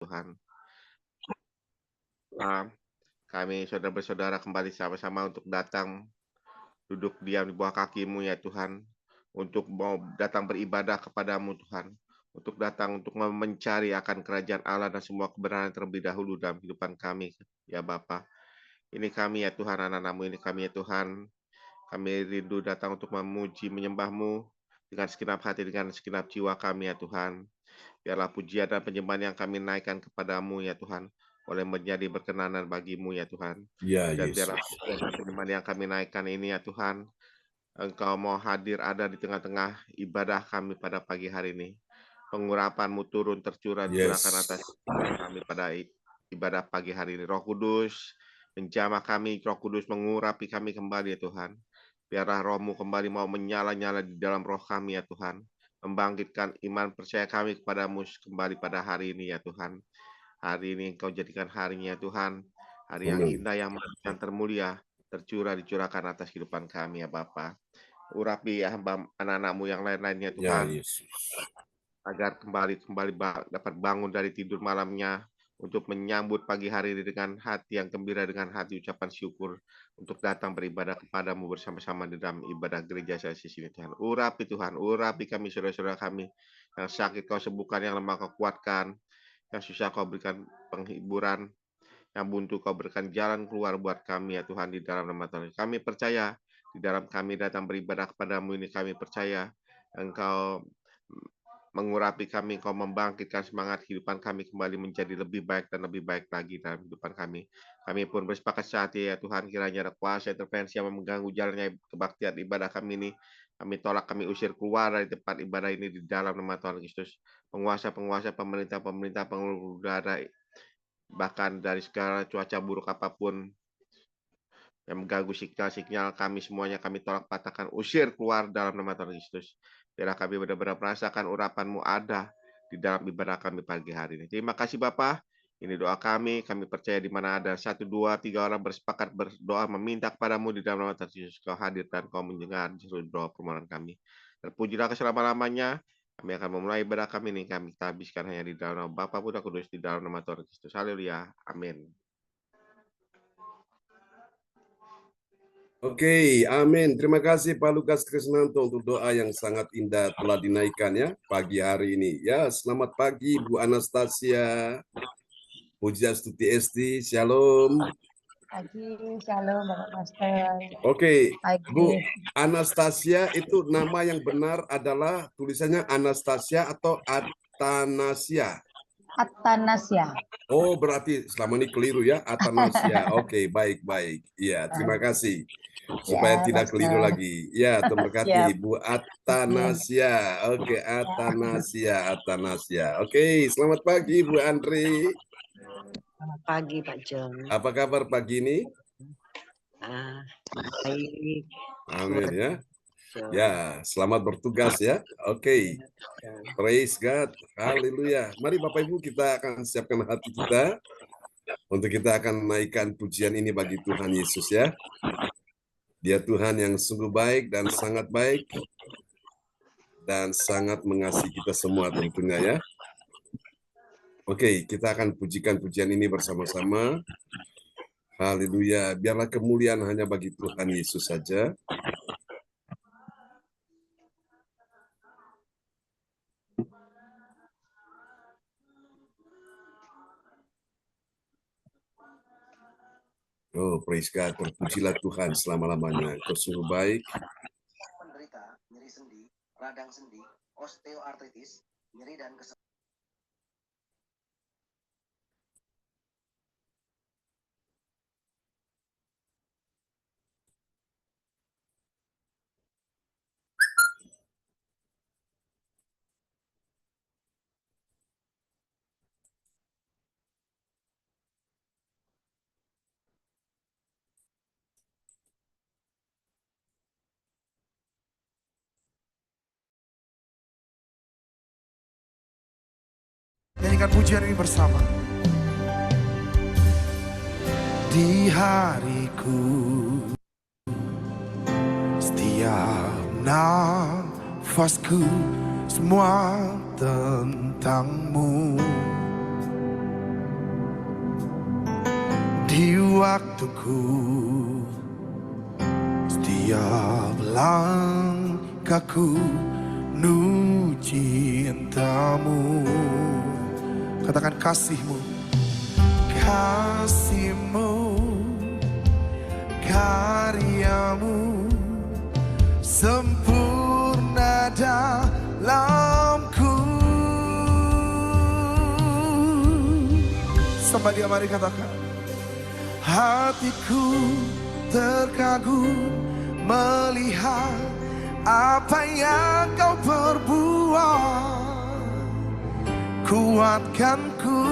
Tuhan. Kami saudara-saudara kembali sama-sama untuk datang duduk diam di bawah kaki-Mu ya Tuhan, untuk mau datang beribadah kepadamu Tuhan, untuk datang untuk mencari akan kerajaan Allah dan semua kebenaran terlebih dahulu dalam kehidupan kami ya Bapa. Ini kami ya Tuhan, anak-anak-Mu ini kami ya Tuhan. Kami rindu datang untuk memuji menyembah-Mu dengan segenap hati, dengan segenap jiwa kami ya Tuhan. Biarlah pujian dan penyembahan yang kami naikkan kepadamu ya Tuhan, boleh menjadi berkenanan bagimu ya Tuhan. Ya, Dan Yesus. biarlah pujian dan penyembahan yang kami naikkan ini ya Tuhan, Engkau mau hadir ada di tengah-tengah ibadah kami pada pagi hari ini. Pengurapan-Mu turun tercurah dicurahkan atas kami pada ibadah pagi hari ini. Roh Kudus menjamah kami, Roh Kudus mengurapi kami kembali ya Tuhan. Biarlah Roh-Mu kembali mau menyala-nyala di dalam roh kami ya Tuhan, membangkitkan iman percaya kami kepadamu kembali pada hari ini ya Tuhan. Hari ini Engkau jadikan harinya ya Tuhan, hari yang indah, yang yang termulia, dicurahkan atas kehidupan kami ya Bapa. Urapi ya hamba anak-anak-Mu yang lain-lainnya Tuhan, Ya, Yesus. agar kembali dapat bangun dari tidur malamnya untuk menyambut pagi hari ini dengan hati yang gembira, dengan hati ucapan syukur, untuk datang beribadah kepadamu bersama-sama di dalam ibadah gereja saya di sini Tuhan. Urapi Tuhan, urapi kami saudara-saudara kami yang sakit Kau sembuhkan, yang lemah Kau kuatkan, yang susah Kau berikan penghiburan, yang buntu Kau berikan jalan keluar buat kami ya Tuhan, di dalam nama Tuhan. Kami percaya di dalam kami datang beribadah kepadamu ini, kami percaya Engkau mengurapi kami, Kau membangkitkan semangat kehidupan kami kembali menjadi lebih baik dan lebih baik lagi dalam kehidupan kami. Kami pun bersepakat saat ini ya Tuhan, kiranya ada kuasa intervensi yang mengganggu jalannya kebaktian ibadah kami ini. Kami tolak, kami usir keluar dari tempat ibadah ini di dalam nama Tuhan Yesus. Penguasa-penguasa, pemerintah-pemerintah, pengelola udara, bahkan dari segala cuaca buruk apapun yang mengganggu sinyal-sinyal kami, semuanya kami tolak, patahkan, usir keluar dalam nama Tuhan Yesus. Biarlah kami benar-benar merasakan urapan-Mu ada di dalam ibadah kami pagi hari ini. Terima kasih Bapa. Ini doa kami percaya di mana ada 1, 2, 3 orang bersepakat berdoa meminta kepadamu di dalam nama Tuhan Yesus, Kau hadir dan Kau mendengar seluruh doa permohonan kami. Terpujilah selama-lamanya. Kami akan memulai ibadah kami ini, kami habiskan hanya di dalam nama Bapa, Putra, Kudus, di dalam nama Tuhan Kristus. Haleluya. Amin. Oke, amin. Terima kasih Pak Lukas Krisnanto untuk doa yang sangat indah telah dinaikkan ya pagi hari ini. Ya, selamat pagi Bu Anastasia. Pujiastuti Esti, Shalom. Pagi, Shalom Bapak Pastor. Oke, Pagi. Bu Anastasia itu nama yang benar adalah tulisannya Anastasia atau Atanasia? Atanasia. Oh, berarti selama ini keliru ya, Atanasia. Oke, baik-baik. Iya, terima kasih. Supaya Ya, tidak Pastor. keliru lagi. Ya, terberkati Siap. Bu Atanasia. Oke, Atanasia. Oke, selamat pagi Bu Andri. Selamat pagi Pak John. Apa kabar pagi ini? Baik. Amin ya. Ya, selamat bertugas ya. Oke. Praise God. Haleluya. Mari Bapak Ibu kita akan siapkan hati kita untuk kita akan menaikkan pujian ini bagi Tuhan Yesus ya. Dia Tuhan yang sungguh baik dan sangat baik dan sangat mengasihi kita semua tentunya ya. Oke, kita akan pujikan pujian ini bersama-sama. Haleluya. Biarlah kemuliaan hanya bagi Tuhan Yesus saja. Oh, praise God. Terpujilah Tuhan selama-lamanya. Engkau sungguh baik. Menderita nyeri sendi, radang sendi, osteoartritis, nyeri dan Nyanyikan pujian ini bersama. Di hariku setiap nafasku semua tentangmu. di waktuku. Setiap langkahku menuju cintamu. Katakan kasihmu, kasihmu, karyamu sempurna dalamku. Somebody, mari katakan, hatiku terkagum melihat apa yang kau perbuat. Kuatkanku,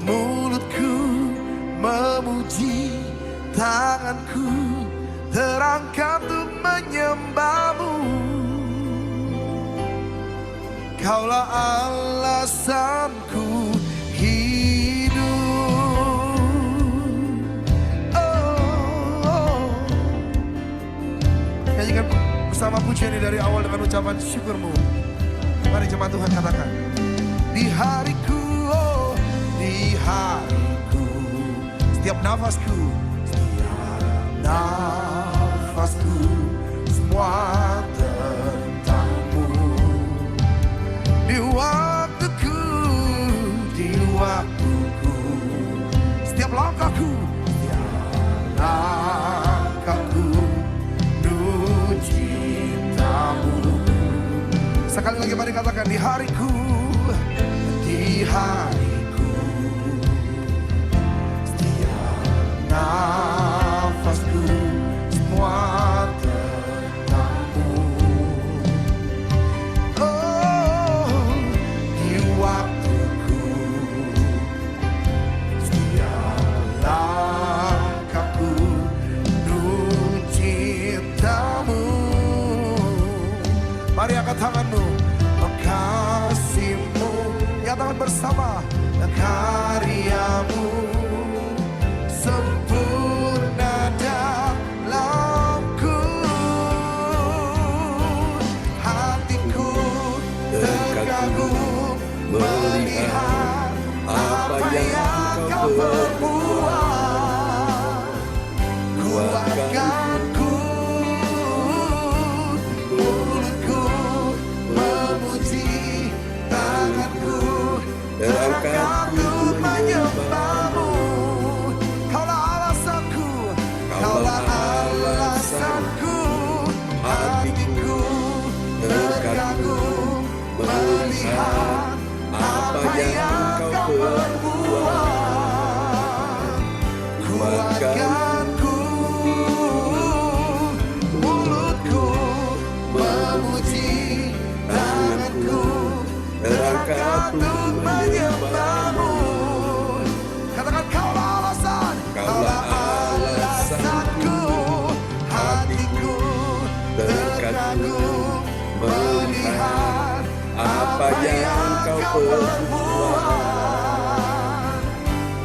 mulutku memuji, tanganku terangkat untuk menyembahmu. Kaulah alasanku hidup. Nyanyikan bersama pujian ini dari awal dengan ucapan syukurmu. Mari jemaat Tuhan katakan, di hariku, oh, di hariku, setiap nafasku, semua tentangmu. Di waktuku, setiap langkahku, menuju cintamu. Sekali lagi mari katakan, di hariku, setiap nafasku, semua tentangmu. Oh, di waktuku, setiap langkahku menuju cintamu. Mari angkat tanganmu, kasihmu, nyatakan bersama, karyamu sempurna dalamku. Hatiku terkagum melihat apa yang kau perbuat. Kuatkanku, mulutku memuji, tanganku terangkat untuk menyembahmu. Kaulah alasanku, hatiku terkagum melihat apa yang kau perbuat. Kuatkanku, mulutku memuji, tanganku terangkat untuk menyembahmu. Katakan, kaulah alasanku, hatiku terkagum melihat apa yang kau perbuat.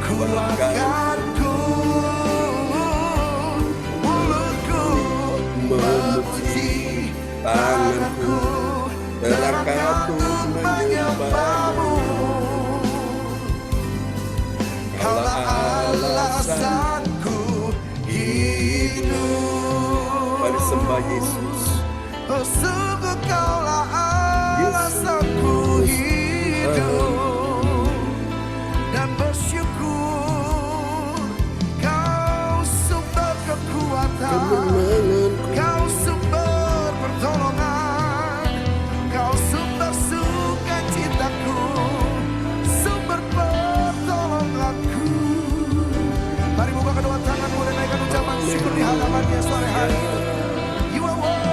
Kuatkanku, mulutku memuji, tanganku terangkat untuk menyembahmu. Kaulah alasanku hidup. Mari sembah Yesus. Oh, sungguh kaulah alasanku hidup dan bersyukur. Kau sumber kekuatan, kau sumber pertolongan, kau sumber sukacitaku, sumber pertolonganku. Mari buka kedua tanganmu dan naikkan ucapan syukur di hadapan-Nya sore hari ini. You are worthy.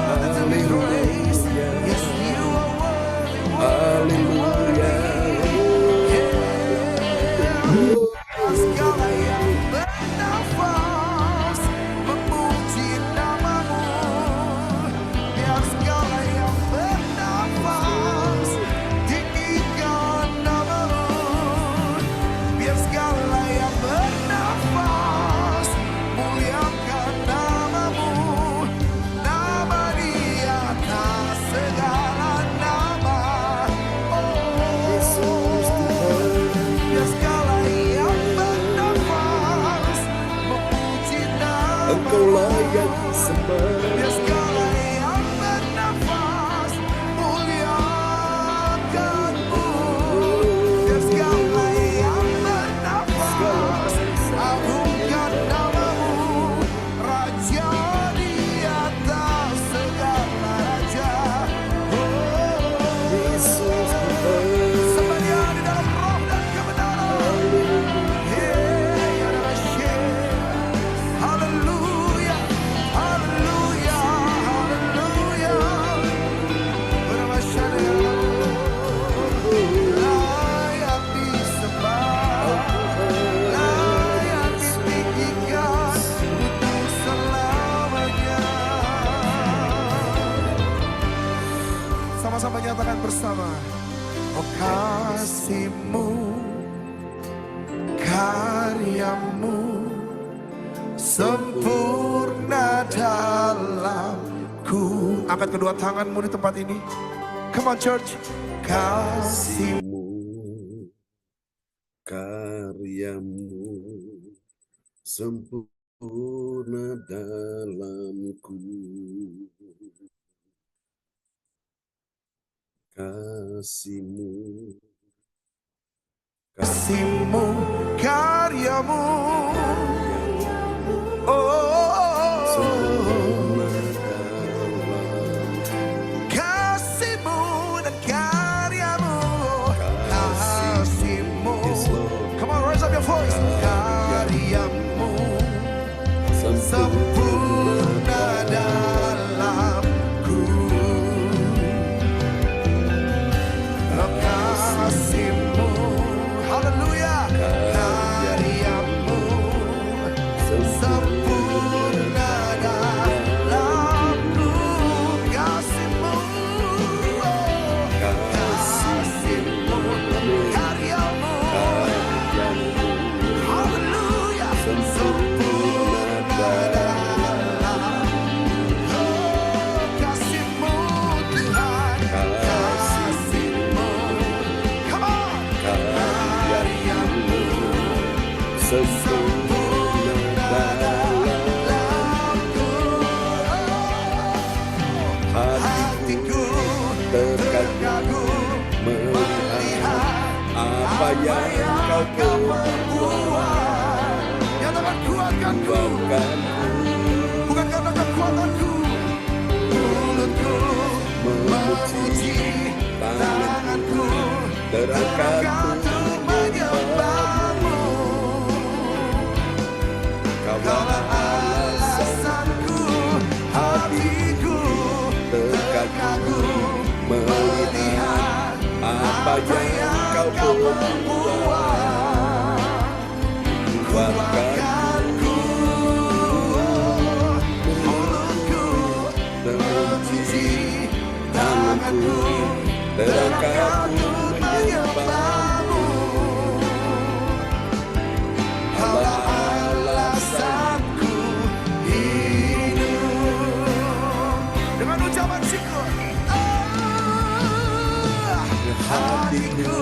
disembah. Biar segala yang bernafas muliakan-Mu. Biar segala yang bernafas agungkan nama-Mu. Raja di atas segala raja. Yesus Sembah Dia di dalam roh dan kebenaran. Haleluya, haleluya, haleluya. Layak disembah, layak ditinggikan untuk selamanya. Sama-sama nyatakan bersama. Oh kasih-Mu, karya-Mu sempurna dalamku. Angkat kedua tanganmu di tempat ini. Come on church. Kasih kasih-Mu, karya-Mu sempurna dalamku. Kasih-Mu, kasih-Mu, karya-Mu. Oh, sempurna dalamku. kasih-Mu dan karya-Mu. Kasih-Mu. Yes, Lord. Come on, raise up your voice. Karya-Mu sempurna dalamku. Kasih-Mu, haleluya. Karya-Mu sempurna dalamku. Kasih-Mu, kasih-Mu, karya-Mu, haleluya, sempurna dalamku. Kasih-Mu Tuhan, kasih-Mu, come on, karya-Mu Sempurna dalamku. Hatiku terkagum melihat apa yang Kau perbuat. Nyatakan kuatkanku, bukan karena kekuatanku. Mulutku memuji, tanganku terangkat untuk menyembah-Mu. Kaulah alasanku, hatiku terkagum melihat apa yang Kau perbuat. Kuatkanku, mulutku memuji, tanganku terangkat untuk menyembah-Mu. Kaulah alasanku hidup. Dengan ucapan syukur, hatiku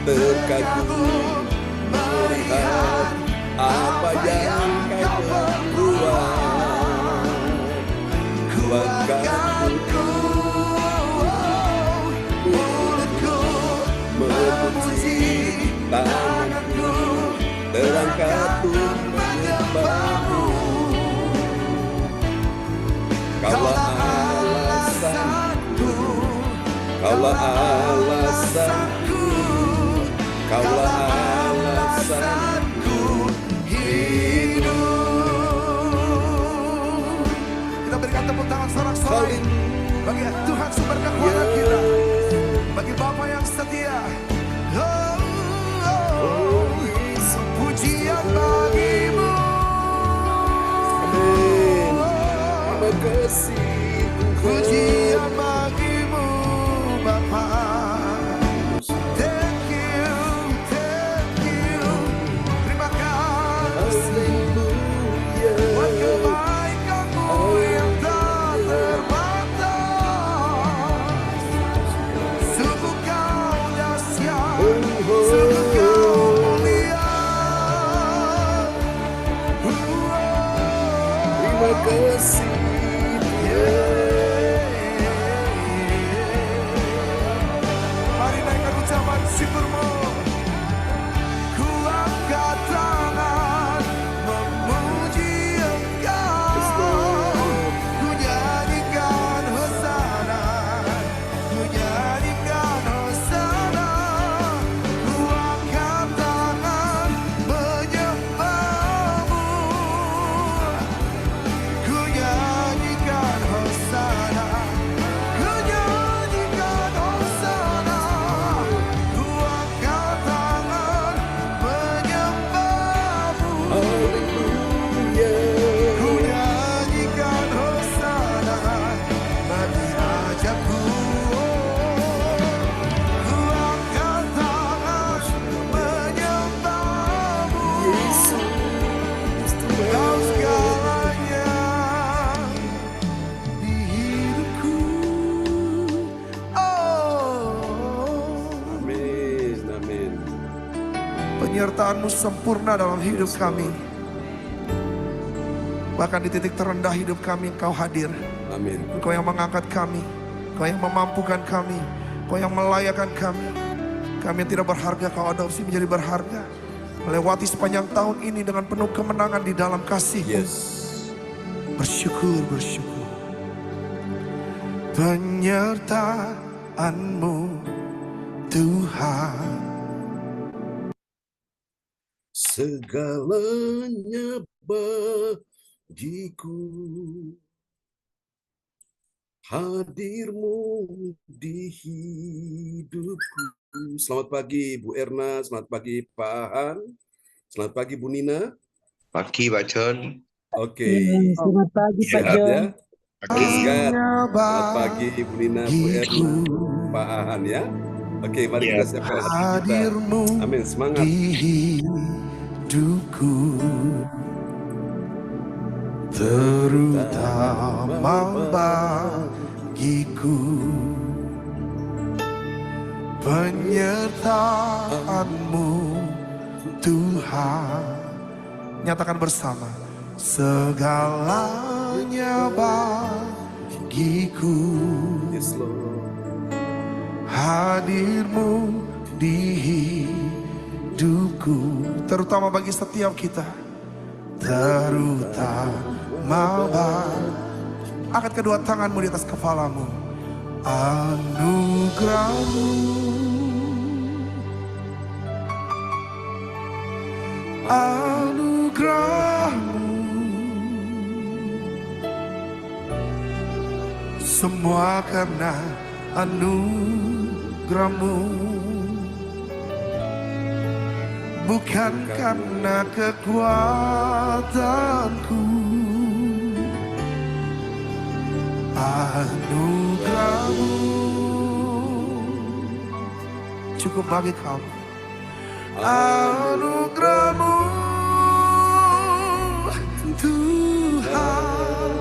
terkagum melihat apa yang Kau perbuat. kuatkanku, mulutku memuji, tanganku terangkat untuk menyembah-Mu. Kaulah alasanku, Kaulah alasanku, Kaulah alasanku hidup. Kita berikan tepuk tangan sorak-sorai bagi Tuhan sumber kekuatan kita, bagi Bapa yang setia. Oh, oh, pujian bagi-Mu. Amin. Terima kasih Tuhan. Pujian bagi-Mu Bapa. kasih. Mari naikkan ucapan syukurmu. Ku angkat tangan memuji Engkau. Ku nyanyikan hosana. Ku nyanyikan hosana. Ku angkat tangan menyembahmu. Ku nyanyikan hosana. Ku nyanyikan hosana. Ku angkat tangan menyembahmu. Ku nyanyikan hosana bagi Rajaku. Ku angkat tangan menyembahmu. Kau segalanya di hidupku. Amin, amin. Penyertaan-Mu sempurna dalam hidup kami. Bahkan di titik terendah hidup kami Engkau hadir. Amin. Engkau yang mengangkat kami. Engkau yang memampukan kami. Engkau yang melayakkan kami. Kami yang tidak berharga Kau adopsi menjadi berharga. Melewati sepanjang tahun ini dengan penuh kemenangan di dalam kasih-Mu. Yes. Bersyukur, bersyukur. Penyertaan-Mu Tuhan. Segalanya bagiku, hadir-Mu di hidupku. Selamat pagi Bu Erna, selamat pagi Pak Han, selamat pagi Bu Nina. Pagi Pak John. Oke, Selamat pagi Pak sehat John. ya. Praise God. Selamat Selamat pagi Bu Nina, Bu Erna, Pak Han ya. Oke, mari kita siapkan hati kita. hadir-Mu Amin, semangat. di hidupku, terutama bagiku. Penyertaan-Mu Tuhan. Nyatakan bersama. Segalanya bagiku. Yes, Lord. Hadir-Mu di hidupku, terutama bagi setiap kita. Terutama bagi. Angkat kedua tanganmu di atas kepalamu. Anugerah-Mu, anugerah-Mu, semua karena anugerah-Mu, bukan karena kekuatanku. Anugerah-Mu cukup bagi kamu. Anugerah-Mu Tuhan,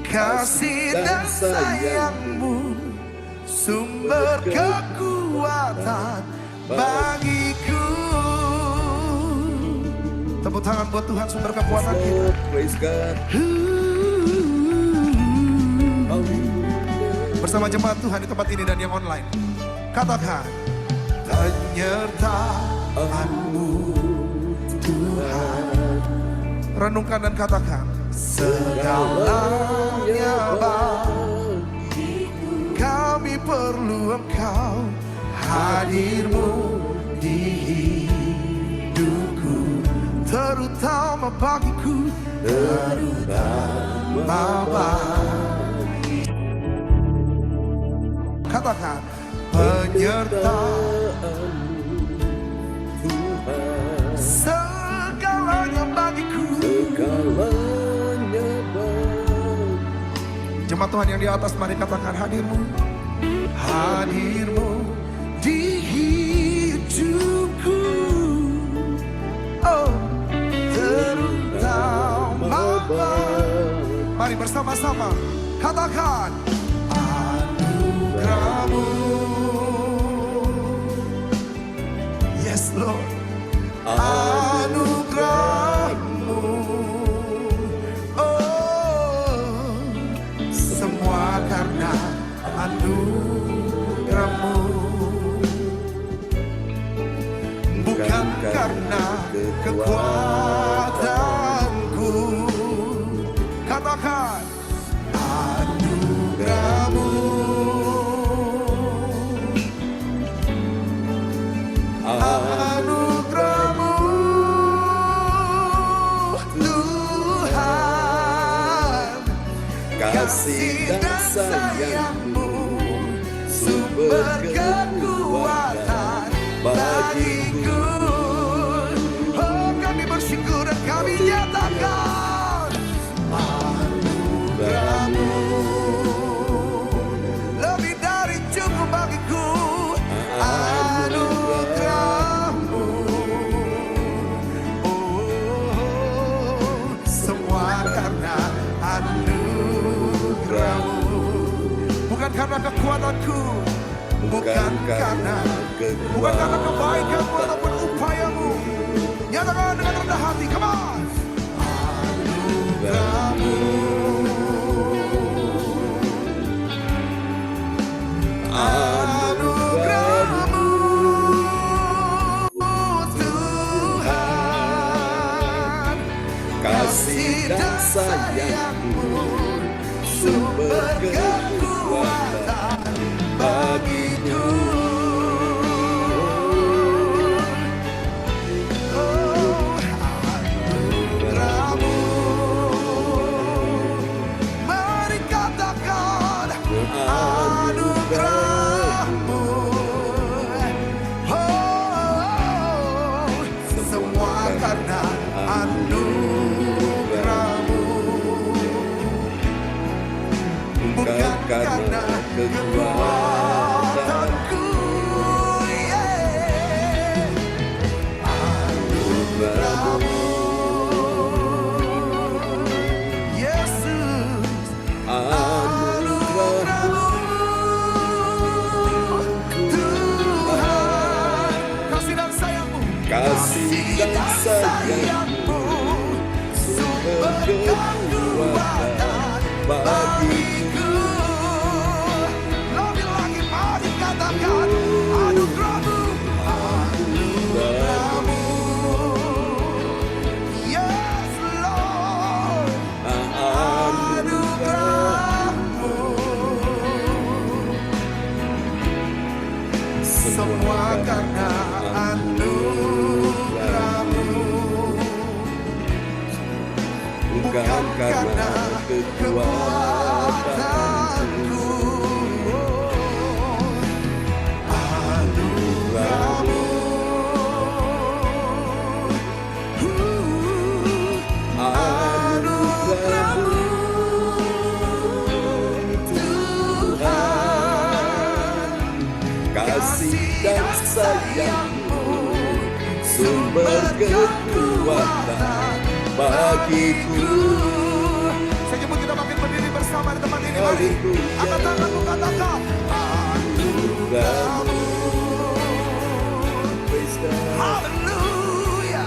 kasih dan sayang-Mu sumber kekuatan bagiku. Tepuk tangan buat Tuhan, sumber kekuatan kita. Praise God. Bersama jemaat Tuhan di tempat ini dan yang online. Katakan, penyertaan-Mu Tuhan. Renungkan dan katakan, segalanya bagiku. Kami perlu Engkau, hadir-Mu di hidupku, terutama bagiku, terutama bagi. Katakan, penyertaan Tuhan, segalanya bagiku. segalanya bagiku. Jemaat Tuhan yang di atas, mari katakan, hadir-Mu, hadir-Mu di hidupku. Oh, terutama bagi. Mari bersama-sama katakan, anugerah-Mu. Yes Lord, anugerah-Mu. Oh, bukan karena kekuatanku. Katakan anugerah-Mu, anugerah-Mu Tuhan, kasih dan sayang-Mu, sumber kekuatan bagiku. Oh, kami bersyukur dan kami nyatakan anugerah-Mu lebih dari cukup bagiku. Anugerah-Mu, oh, semua karena anugerah-Mu, bukan karena kekuatanku, bukan karena kebaikanmu ataupun upayamu. Nyatakan dengan rendah hati, come on. Anugerah-Mu, anugerah-Mu Tuhan, kasih dan sayang-Mu, sumber kekuatan bagiku. Oh, anugerah-Mu, mari katakan anugerah-Mu, oh, semua karena anugerah-Mu, bukan karena kekuatanku. Yeah. Anugerah-Mu, Yesus, anugerah-Mu Tuhan, kasih dan sayang-Mu, sumber kekuatan bagiku. Lebih lagi mari katakan anugerah-Mu, anugerah-Mu, yes Lord, anugerah-Mu, semua karena anugerah-Mu, bukan karena kekuatanku. Anugerah-Mu, anugerah-Mu Tuhan, kasih dan sayang-Mu, sumber kekuatan bagiku. Saya jemput kita makin berdiri bersama di tempat ini. Mari angkat tanganmu, katakan anugerah-Mu. Haleluya,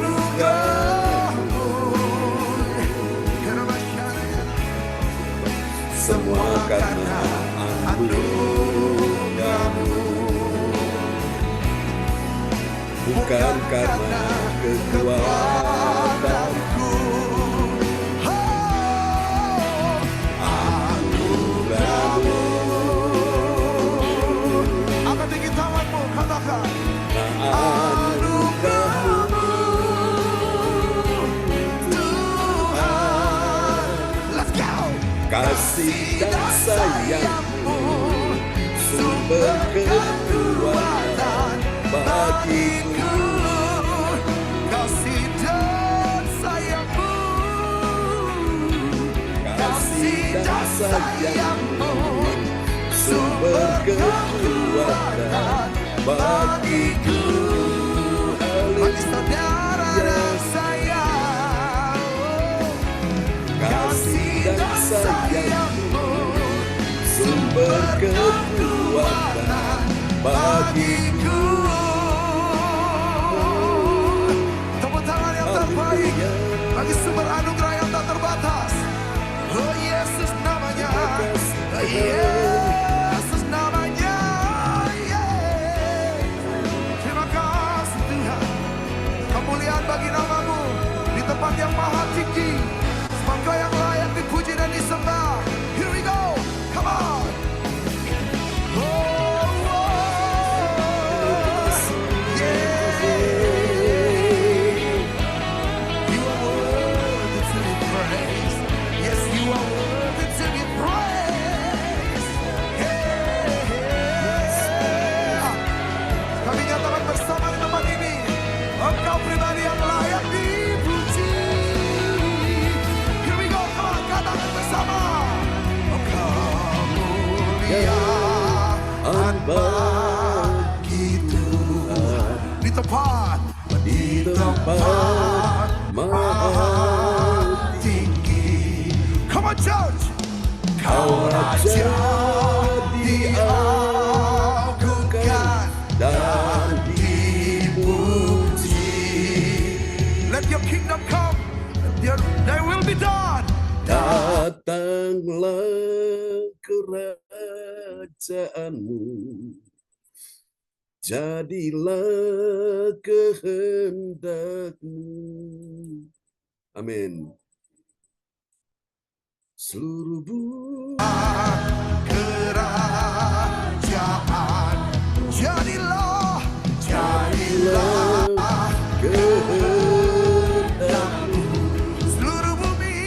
anugerah-Mu, semua karena anugerah-Mu, bukan karena kekuatanku. Oh, anugerah-Mu, angkat tinggi tanganmu, katakan anugerah-Mu Tuhan. Let's go. Kasih dan sayang-Mu, sumber kekuatan bagiku. Kasih dan sayang-Mu, kasih dan sayang-Mu, sumber kekuatan bagiku. Bagi saudara dan sayang, kasih dan sayang-Mu, sumber kekuatan bagiku. Tepuk tangan yang terbaik bagi sumber anugerah yang tak terbatas. Oh Yesus namanya, Yesus namanya, yeah. Terima kasih. disembah. Here we go. Come on. Oh, yeah. You are worthy to be praised. Yes, you are worthy to be praised. Yeah. Kami nyatakan bersama di tempat ini, Engkau pribadi yang layak dipuji. Here we go, come on, katakan bersama. Engkau mulia begitu di tempat maha tinggi. Come on, church. Kau raja diagungkan dan dipuji. Let your kingdom come, thy will be done. Datanglah kerajaanmu, jadilah kehendakmu. Amin. Seluruh bumi Kerajaan jadilah kehendakmu. seluruh bumi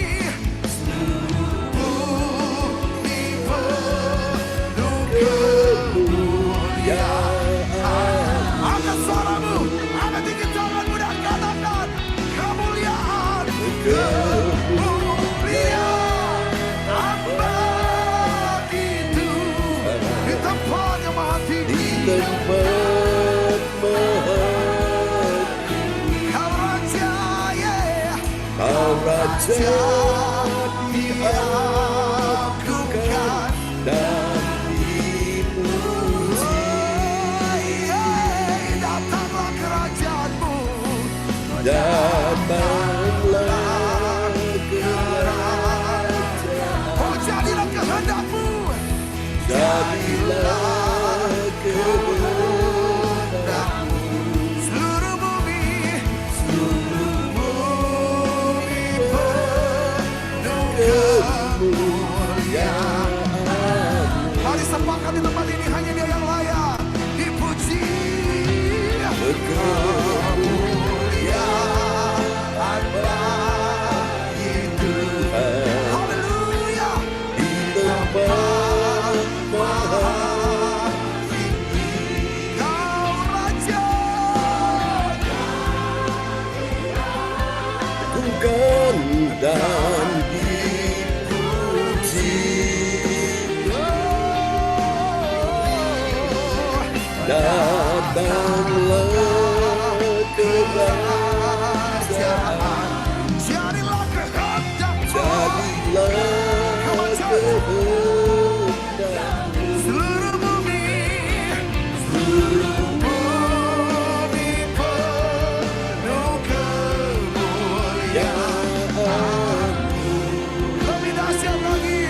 penuh kemuliaan. Angkat suaramu, angkat tinggi tanganmu dan katakan kemuliaan, kemuliaan begitu di tempat yang maha tinggi. Tempat maha Kau raja, yeah. Kau raja diagungkan dan dipuji. Datanglah kerajaanmu, Datanglah kerajaan, oh jadilah kehendakmu, jadilah kehendakmu. seluruh bumi penuh kemuliaan. Mari sepakat di tempat ini, hanya Dia yang layak dipuji. Kemuliaan begitu. Haleluya. Di tempat maha Kau raja, bukan dan dipuji. Datanglah kerajaan, jadilah kehendakmu, jadilah kehendakmu. seluruh bumi penuh kemuliaan. Lebih dahsyat lagi.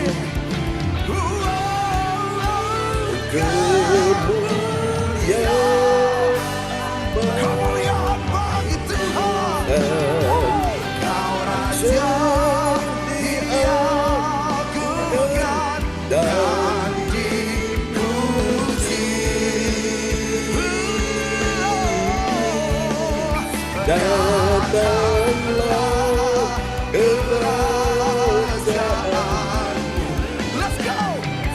Kemuliaan bagi Tuhan. Kau raja diagungkan dan dipuji. Datanglah kerajaan. Let's go.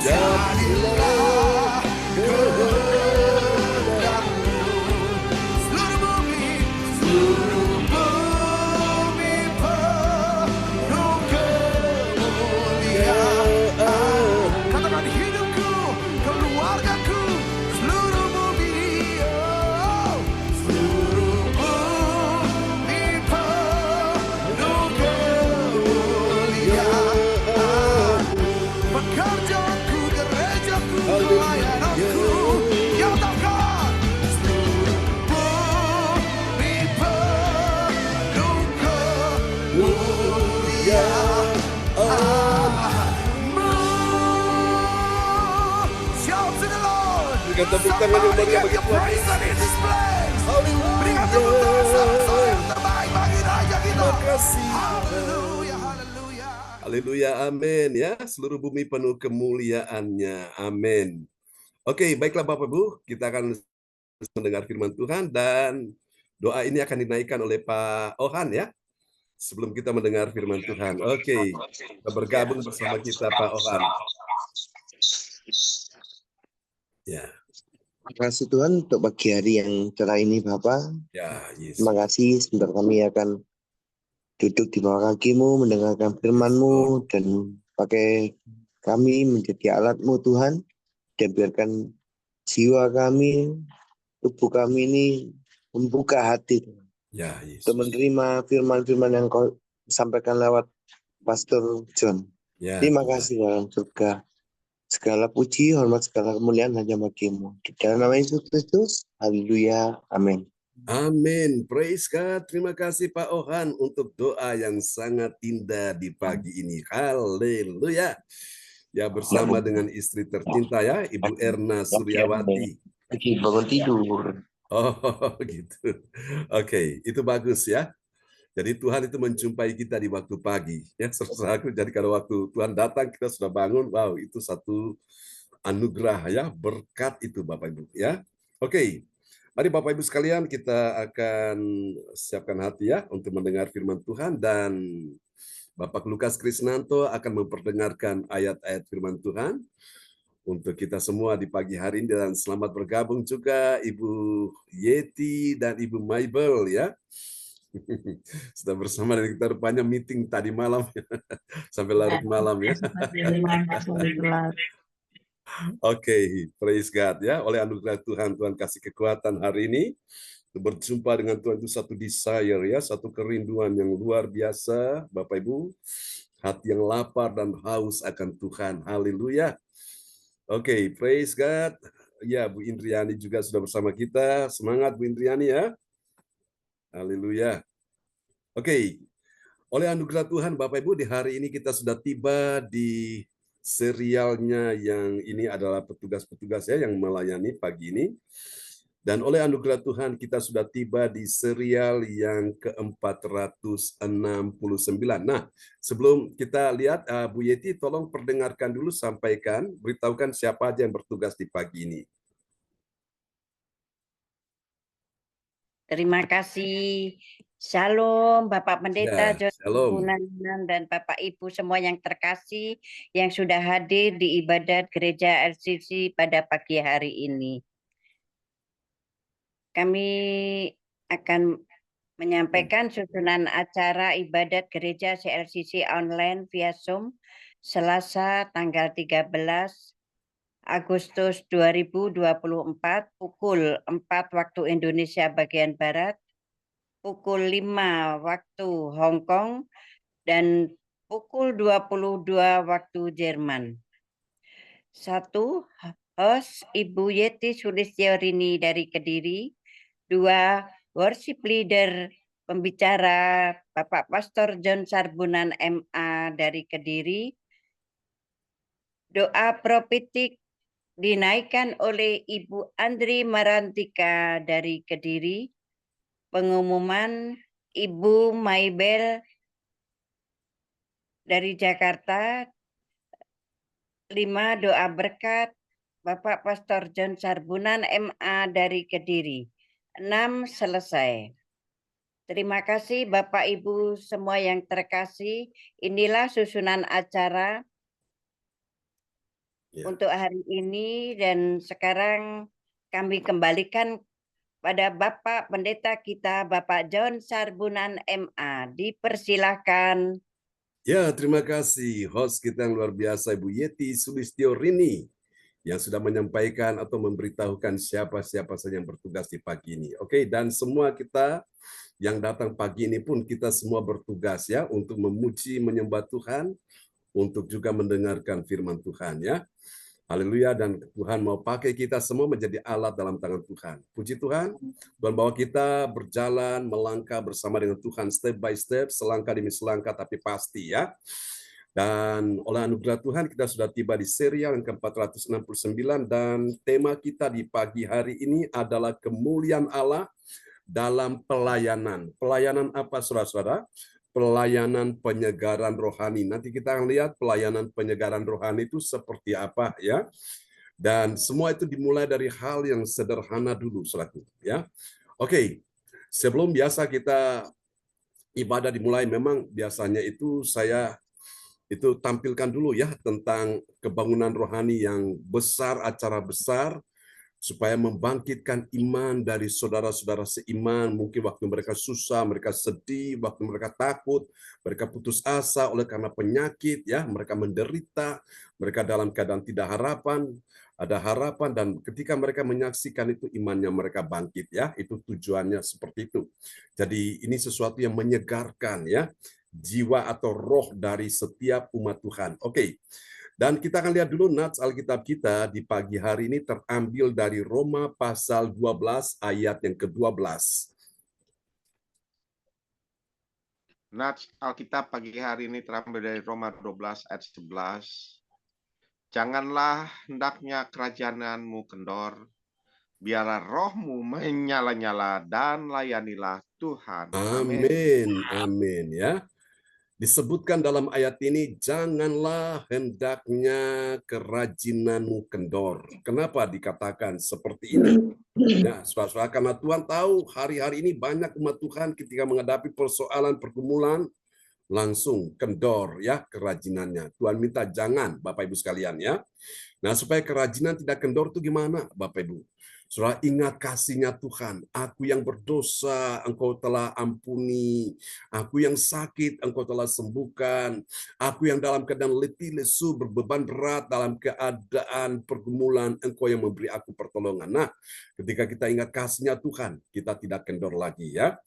Jadilah kehendakmu, seluruh bumi penuh kemuliaan. Katakan hidupku, keluargaku, seluruh bumi, oh, seluruh bumi penuh kemuliaan. Pekerjaanku, gerejaku, pelayananku, nyatakan seluruh bumi penuh kemuliaan. Shout to the Lord. Berikan tepuk tangan yang Somebody meriah give bagi your Tuhan. praise in this place. Haleluya. Berikan tepuk tangan sama-sama yang terbaik bagi Raja kita. Terima kasih. Haleluya, haleluya. Haleluya, amin ya. Seluruh bumi penuh kemuliaannya. Amin. Oke, baiklah Bapak Ibu, kita akan mendengar firman Tuhan dan doa ini akan dinaikkan oleh Pak Ohan ya. Sebelum kita mendengar firman Tuhan. Oke, kita bergabung bersama kita Pak Ohan. Ya. Terima kasih Tuhan untuk pagi hari yang cerah ini Bapak. Ya, Yesus. Terima kasih sebentar kami akan duduk di bawah kaki-Mu, mendengarkan firman-Mu, dan pakai kami menjadi alat-Mu Tuhan, dan biarkan jiwa kami, tubuh kami ini membuka hati Tuhan, Ya, Yesus. untuk menerima firman-firman yang Kau sampaikan lewat Pastor John. Ya, Terima Tuhan. kasih dalam surga. Segala puji, hormat, segala kemuliaan hanya bagi-Mu. Di dalam nama Yesus Kristus, haleluya, amin. Amin. Praise God. Terima kasih Pak Ohan untuk doa yang sangat indah di pagi ini. Haleluya. Ya, bersama dengan istri tercinta ya, Ibu Erna Suryawati. Bangun tidur. Oh, gitu. Oke, itu bagus ya. Jadi Tuhan itu menjumpai kita di waktu pagi. Ya, saudaraku. Jadi kalau waktu Tuhan datang kita sudah bangun, wow, itu satu anugerah ya, berkat itu Bapak Ibu ya. Oke. Mari Bapak Ibu sekalian, kita akan siapkan hati ya untuk mendengar firman Tuhan, dan Bapak Lukas Krisnanto akan memperdengarkan ayat-ayat firman Tuhan untuk kita semua di pagi hari ini, dan selamat bergabung juga Ibu Yeti dan Ibu Maibel ya. Sudah bersama dengan kita, rupanya meeting tadi malam sampai larut malam ya. Oke, praise God ya. Oleh anugerah Tuhan, Tuhan kasih kekuatan hari ini berjumpa dengan Tuhan, itu satu desire ya, satu kerinduan yang luar biasa Bapak Ibu. Hati yang lapar dan haus akan Tuhan. Haleluya. Oke, praise God. Ya, Bu Indriani juga sudah bersama kita. Semangat Bu Indriani ya. Haleluya. Oke. Oleh anugerah Tuhan Bapak Ibu, di hari ini kita sudah tiba di serialnya yang ini adalah petugas-petugas ya yang melayani pagi ini. Dan oleh anugerah Tuhan kita sudah tiba di serial yang ke-469. Nah, sebelum kita lihat, Bu Yeti tolong perdengarkan dulu, sampaikan, beritahukan siapa aja yang bertugas di pagi ini. Terima kasih. Shalom Bapak Pendeta Ya, shalom. John dan Bapak Ibu semua yang terkasih yang sudah hadir di ibadat gereja LCC pada pagi hari ini. Kami akan menyampaikan susunan acara ibadat gereja CLCC online via Zoom Selasa tanggal 13 Agustus 2024 pukul 4 waktu Indonesia bagian Barat, pukul 5 waktu Hong Kong, dan pukul 22 waktu Jerman. 1. Host Ibu Yeti Sulistyorini dari Kediri. 2. Worship Leader pembicara Bapak Pastor John Sarbunan MA dari Kediri. Doa profetik dinaikkan oleh Ibu Andri Marantika dari Kediri. Pengumuman Ibu Maibel dari Jakarta. 5. Doa berkat Bapak Pastor John Sarbunan MA dari Kediri. 6. Selesai. Terima kasih Bapak Ibu semua yang terkasih. Inilah susunan acara untuk hari ini, dan sekarang kami kembalikan pada Bapak Pendeta kita, Bapak John Sarbunan MA. Dipersilahkan. Ya, terima kasih host kita yang luar biasa Ibu Yeti Sulistyorini yang sudah menyampaikan atau memberitahukan siapa-siapa saja yang bertugas di pagi ini. Oke, dan semua kita yang datang pagi ini pun kita semua bertugas ya untuk memuji, menyembah Tuhan, untuk juga mendengarkan firman Tuhan ya. Haleluya, dan Tuhan mau pakai kita semua menjadi alat dalam tangan Tuhan. Puji Tuhan, Tuhan bawa kita berjalan, melangkah bersama dengan Tuhan step by step, selangkah demi selangkah, tapi pasti ya. Dan oleh anugerah Tuhan kita sudah tiba di serial yang ke-469, dan tema kita di pagi hari ini adalah kemuliaan Allah dalam pelayanan. Pelayanan apa saudara-saudara? pelayanan penyegaran rohani. Nanti kita akan lihat pelayanan penyegaran rohani itu seperti apa ya. Dan semua itu dimulai dari hal yang sederhana dulu, saudaraku. Ya, oke. Sebelum biasa kita ibadah dimulai, memang biasanya itu saya itu tampilkan dulu ya tentang kebangunan rohani yang besar, acara besar, supaya membangkitkan iman dari saudara-saudara seiman. Mungkin waktu mereka susah, mereka sedih, waktu mereka takut, mereka putus asa oleh karena penyakit, ya, mereka menderita, mereka dalam keadaan tidak harapan, ada harapan, dan ketika mereka menyaksikan itu, imannya mereka bangkit, ya. Itu tujuannya seperti itu. Jadi ini sesuatu yang menyegarkan, ya, jiwa atau roh dari setiap umat Tuhan. Oke. Dan kita akan lihat dulu nats Alkitab kita di pagi hari ini terambil dari Roma pasal 12 ayat yang ke-12. Nats Alkitab pagi hari ini terambil dari Roma 12 ayat 11. Janganlah hendaknya kerajaanmu kendor, biarlah rohmu menyala-nyala dan layanilah Tuhan. Amin, amin ya. Disebutkan dalam ayat ini, janganlah hendaknya kerajinanmu kendor. Kenapa dikatakan seperti ini? Ya, saudara, karena Tuhan tahu hari-hari ini banyak umat Tuhan ketika menghadapi persoalan pergumulan, langsung kendor ya kerajinannya. Tuhan minta jangan, Bapak Ibu sekalian ya. Nah, supaya kerajinan tidak kendor itu gimana, Bapak Ibu? Saudara, ingat kasih-Nya Tuhan. Aku yang berdosa, Engkau telah ampuni. Aku yang sakit, Engkau telah sembuhkan. Aku yang dalam keadaan letih, lesu, berbeban berat, dalam keadaan pergumulan, Engkau yang memberi aku pertolongan. Nah, ketika kita ingat kasih-Nya Tuhan, kita tidak kendor lagi ya.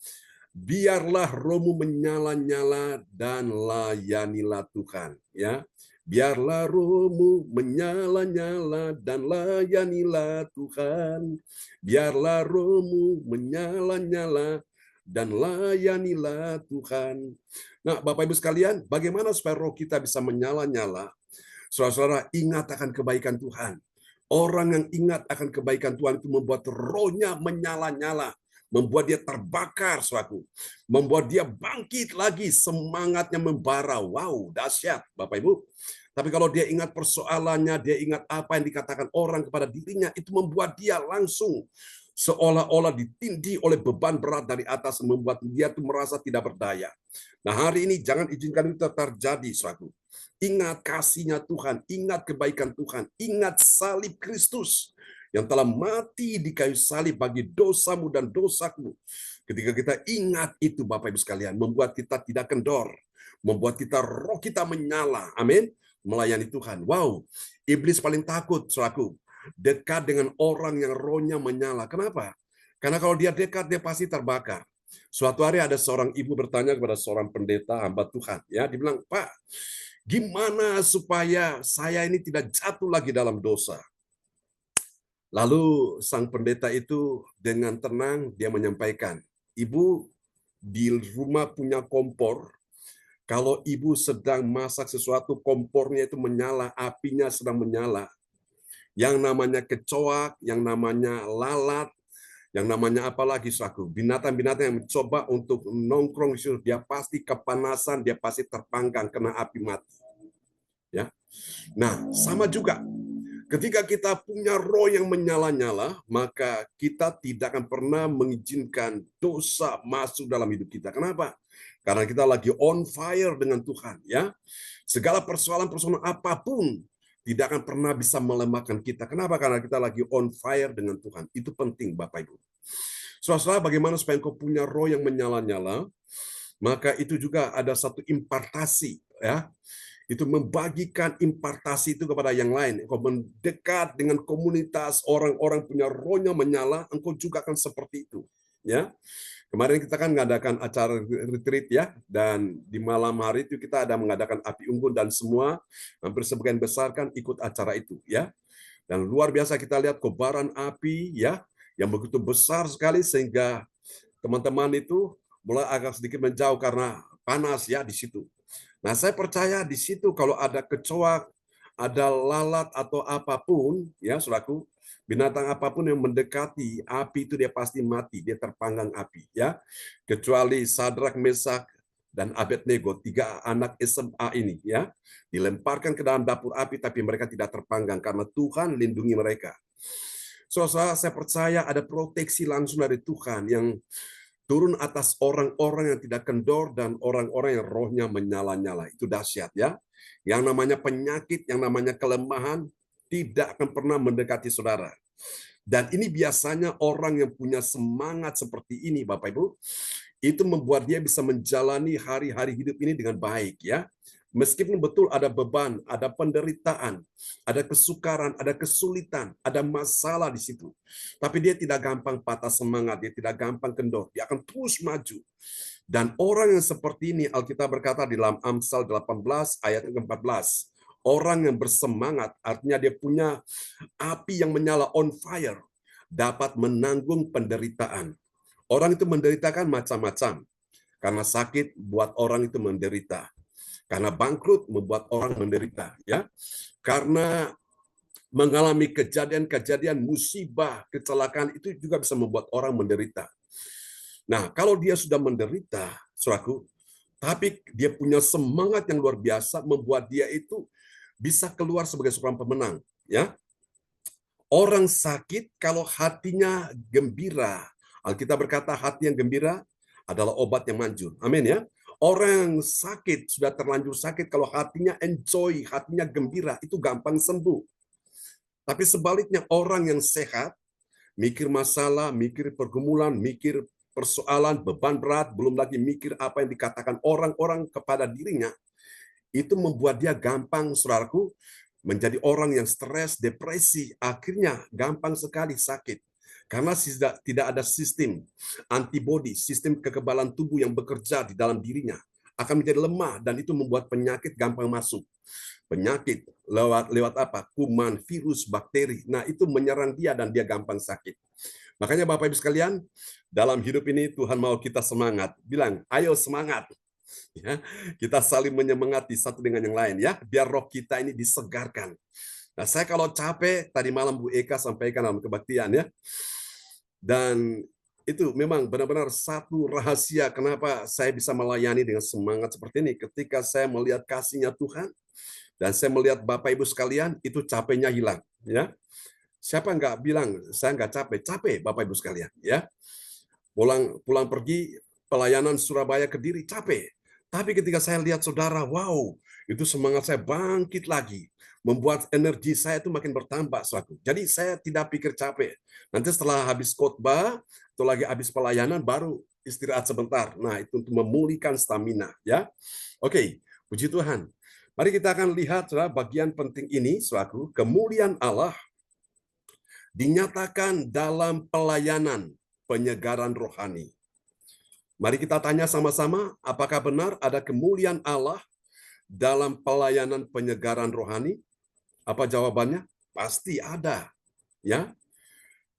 Biarlah rohmu menyala-nyala dan layanilah Tuhan. Ya. Biarlah rohmu menyala-nyala dan layanilah Tuhan. Biarlah rohmu menyala-nyala dan layanilah Tuhan. Nah, Bapak Ibu sekalian, bagaimana supaya roh kita bisa menyala-nyala? Saudara-saudara, ingat akan kebaikan Tuhan. Orang yang ingat akan kebaikan Tuhan itu membuat rohnya menyala-nyala, membuat dia terbakar, saudaraku, membuat dia bangkit lagi, semangatnya membara. Wow, dahsyat, Bapak Ibu. Tapi kalau dia ingat persoalannya, dia ingat apa yang dikatakan orang kepada dirinya, itu membuat dia langsung seolah-olah ditindih oleh beban berat dari atas, membuat dia tuh merasa tidak berdaya. Nah, hari ini jangan izinkan itu terjadi, saudaraku. Ingat kasih-Nya Tuhan, ingat kebaikan Tuhan, ingat salib Kristus yang telah mati di kayu salib bagi dosamu dan dosaku. Ketika kita ingat itu, Bapak Ibu sekalian, membuat kita tidak kendor, membuat kita roh kita menyala, amin, melayani Tuhan. Wow, iblis paling takut, saudaraku, dekat dengan orang yang rohnya menyala. Kenapa? Karena kalau dia dekat, dia pasti terbakar. Suatu hari ada seorang ibu bertanya kepada seorang pendeta hamba Tuhan, ya, dibilang, Pak, gimana supaya saya ini tidak jatuh lagi dalam dosa? Lalu sang pendeta itu dengan tenang dia menyampaikan, Ibu di rumah punya kompor, kalau ibu sedang masak sesuatu, kompornya itu menyala, apinya sedang menyala. Yang namanya kecoak, yang namanya lalat, yang namanya apalagi saku, binatang-binatang yang mencoba untuk nongkrong di situ, dia pasti kepanasan, dia pasti terpanggang, kena api mati. Ya. Nah, sama juga. Ketika kita punya roh yang menyala-nyala, maka kita tidak akan pernah mengizinkan dosa masuk dalam hidup kita. Kenapa? Karena kita lagi on fire dengan Tuhan, ya. Segala persoalan-persoalan apapun tidak akan pernah bisa melemahkan kita. Kenapa? Karena kita lagi on fire dengan Tuhan. Itu penting, Bapak Ibu. Saudara, bagaimana supaya engkau punya roh yang menyala-nyala? Maka itu juga ada satu impartasi, ya. Itu membagikan impartasi itu kepada yang lain. Engkau mendekat dengan komunitas orang-orang punya rohnya menyala, engkau juga akan seperti itu. Ya, kemarin kita kan mengadakan acara retreat ya, dan di malam hari itu kita ada mengadakan api unggun dan semua hampir sebagian besar kan ikut acara itu ya. Dan luar biasa kita lihat kobaran api ya, yang begitu besar sekali sehingga teman-teman itu mulai agak sedikit menjauh karena panas ya di situ. Nah, saya percaya di situ kalau ada kecoak, ada lalat atau apapun, ya saudaraku, binatang apapun yang mendekati api itu dia pasti mati, dia terpanggang api, ya. Kecuali Sadrak, Mesak, dan Abednego, 3 anak SMA ini, ya, dilemparkan ke dalam dapur api, tapi mereka tidak terpanggang karena Tuhan lindungi mereka. Saudara, saya percaya ada proteksi langsung dari Tuhan yang turun atas orang-orang yang tidak kendor dan orang-orang yang rohnya menyala-nyala. Itu dahsyat, ya. Yang namanya penyakit, yang namanya kelemahan tidak akan pernah mendekati saudara. Dan ini biasanya orang yang punya semangat seperti ini, Bapak Ibu, itu membuat dia bisa menjalani hari-hari hidup ini dengan baik, ya. Meskipun betul ada beban, ada penderitaan, ada kesukaran, ada kesulitan, ada masalah di situ. Tapi dia tidak gampang patah semangat, dia tidak gampang kendor, dia akan terus maju. Dan orang yang seperti ini, Alkitab berkata di dalam Amsal 18 ayat 14, orang yang bersemangat, artinya dia punya api yang menyala, on fire, dapat menanggung penderitaan. Orang itu menderitakan macam-macam. Karena sakit buat orang itu menderita. Karena bangkrut membuat orang menderita, ya. Karena mengalami kejadian-kejadian musibah, kecelakaan itu juga bisa membuat orang menderita. Nah, kalau dia sudah menderita, saudaraku, tapi dia punya semangat yang luar biasa membuat dia itu bisa keluar sebagai seorang pemenang, ya. Orang sakit kalau hatinya gembira, Alkitab berkata hati yang gembira adalah obat yang manjur. Amin, ya. Orang sakit, sudah terlanjur sakit, kalau hatinya enjoy, hatinya gembira, itu gampang sembuh. Tapi sebaliknya, orang yang sehat, mikir masalah, mikir pergumulan, mikir persoalan, beban berat, belum lagi mikir apa yang dikatakan orang-orang kepada dirinya, itu membuat dia gampang, saudaraku, menjadi orang yang stres, depresi, akhirnya gampang sekali sakit. Karena tidak ada sistem antibodi, sistem kekebalan tubuh yang bekerja di dalam dirinya. Akan menjadi lemah dan itu membuat penyakit gampang masuk. Penyakit lewat apa? Kuman, virus, bakteri. Nah, itu menyerang dia dan dia gampang sakit. Makanya Bapak Ibu sekalian, dalam hidup ini Tuhan mau kita semangat. Bilang, ayo semangat. Ya, kita saling menyemangati satu dengan yang lain, ya, biar roh kita ini disegarkan. Nah, saya kalau capek, tadi malam Bu Eka sampaikan dalam kebaktian, ya. Dan itu memang benar-benar satu rahasia kenapa saya bisa melayani dengan semangat seperti ini. Ketika saya melihat kasih-Nya Tuhan, dan saya melihat Bapak Ibu sekalian, itu capeknya hilang. Ya, siapa nggak bilang saya nggak capek? Capek Bapak Ibu sekalian. Ya, pulang pergi pelayanan Surabaya Kediri capek. Tapi ketika saya lihat saudara, wow, itu semangat saya bangkit lagi. Membuat energi saya itu makin bertambah, saudaraku. Jadi saya tidak pikir capek. Nanti setelah habis khotbah, atau lagi habis pelayanan, baru istirahat sebentar. Nah, itu untuk memulihkan stamina, ya. Oke, puji Tuhan. Mari kita akan lihat, saudara, bagian penting ini, saudaraku. Kemuliaan Allah dinyatakan dalam pelayanan penyegaran rohani. Mari kita tanya sama-sama, apakah benar ada kemuliaan Allah dalam pelayanan penyegaran rohani? Apa jawabannya? Pasti ada. Ya.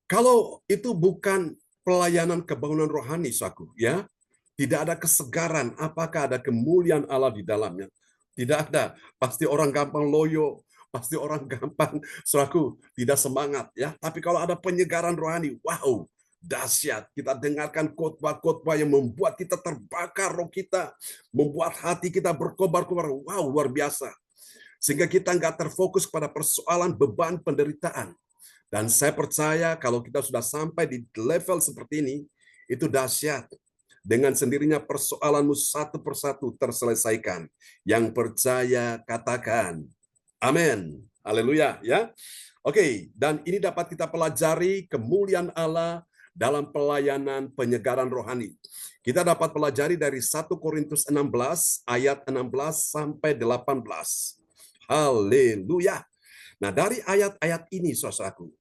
Kalau itu bukan pelayanan kebangunan rohani, saudaraku, ya, tidak ada kesegaran. Apakah ada kemuliaan Allah di dalamnya? Tidak ada. Pasti orang gampang loyo, pasti orang gampang, saudaraku, tidak semangat, ya. Tapi kalau ada penyegaran rohani, wow, dahsyat. Kita dengarkan khotbah-khotbah yang membuat kita terbakar roh kita, membuat hati kita berkobar-kobar. Wow, luar biasa. Sehingga kita nggak terfokus pada persoalan beban penderitaan. Dan saya percaya kalau kita sudah sampai di level seperti ini, itu dahsyat. Dengan sendirinya persoalanmu satu persatu terselesaikan. Yang percaya katakan, amin. Haleluya, ya. Oke, dan ini dapat kita pelajari kemuliaan Allah dalam pelayanan penyegaran rohani. Kita dapat pelajari dari 1 Korintus 16 ayat 16 sampai 18. Haleluya. Nah, dari ayat-ayat ini, saudaraku,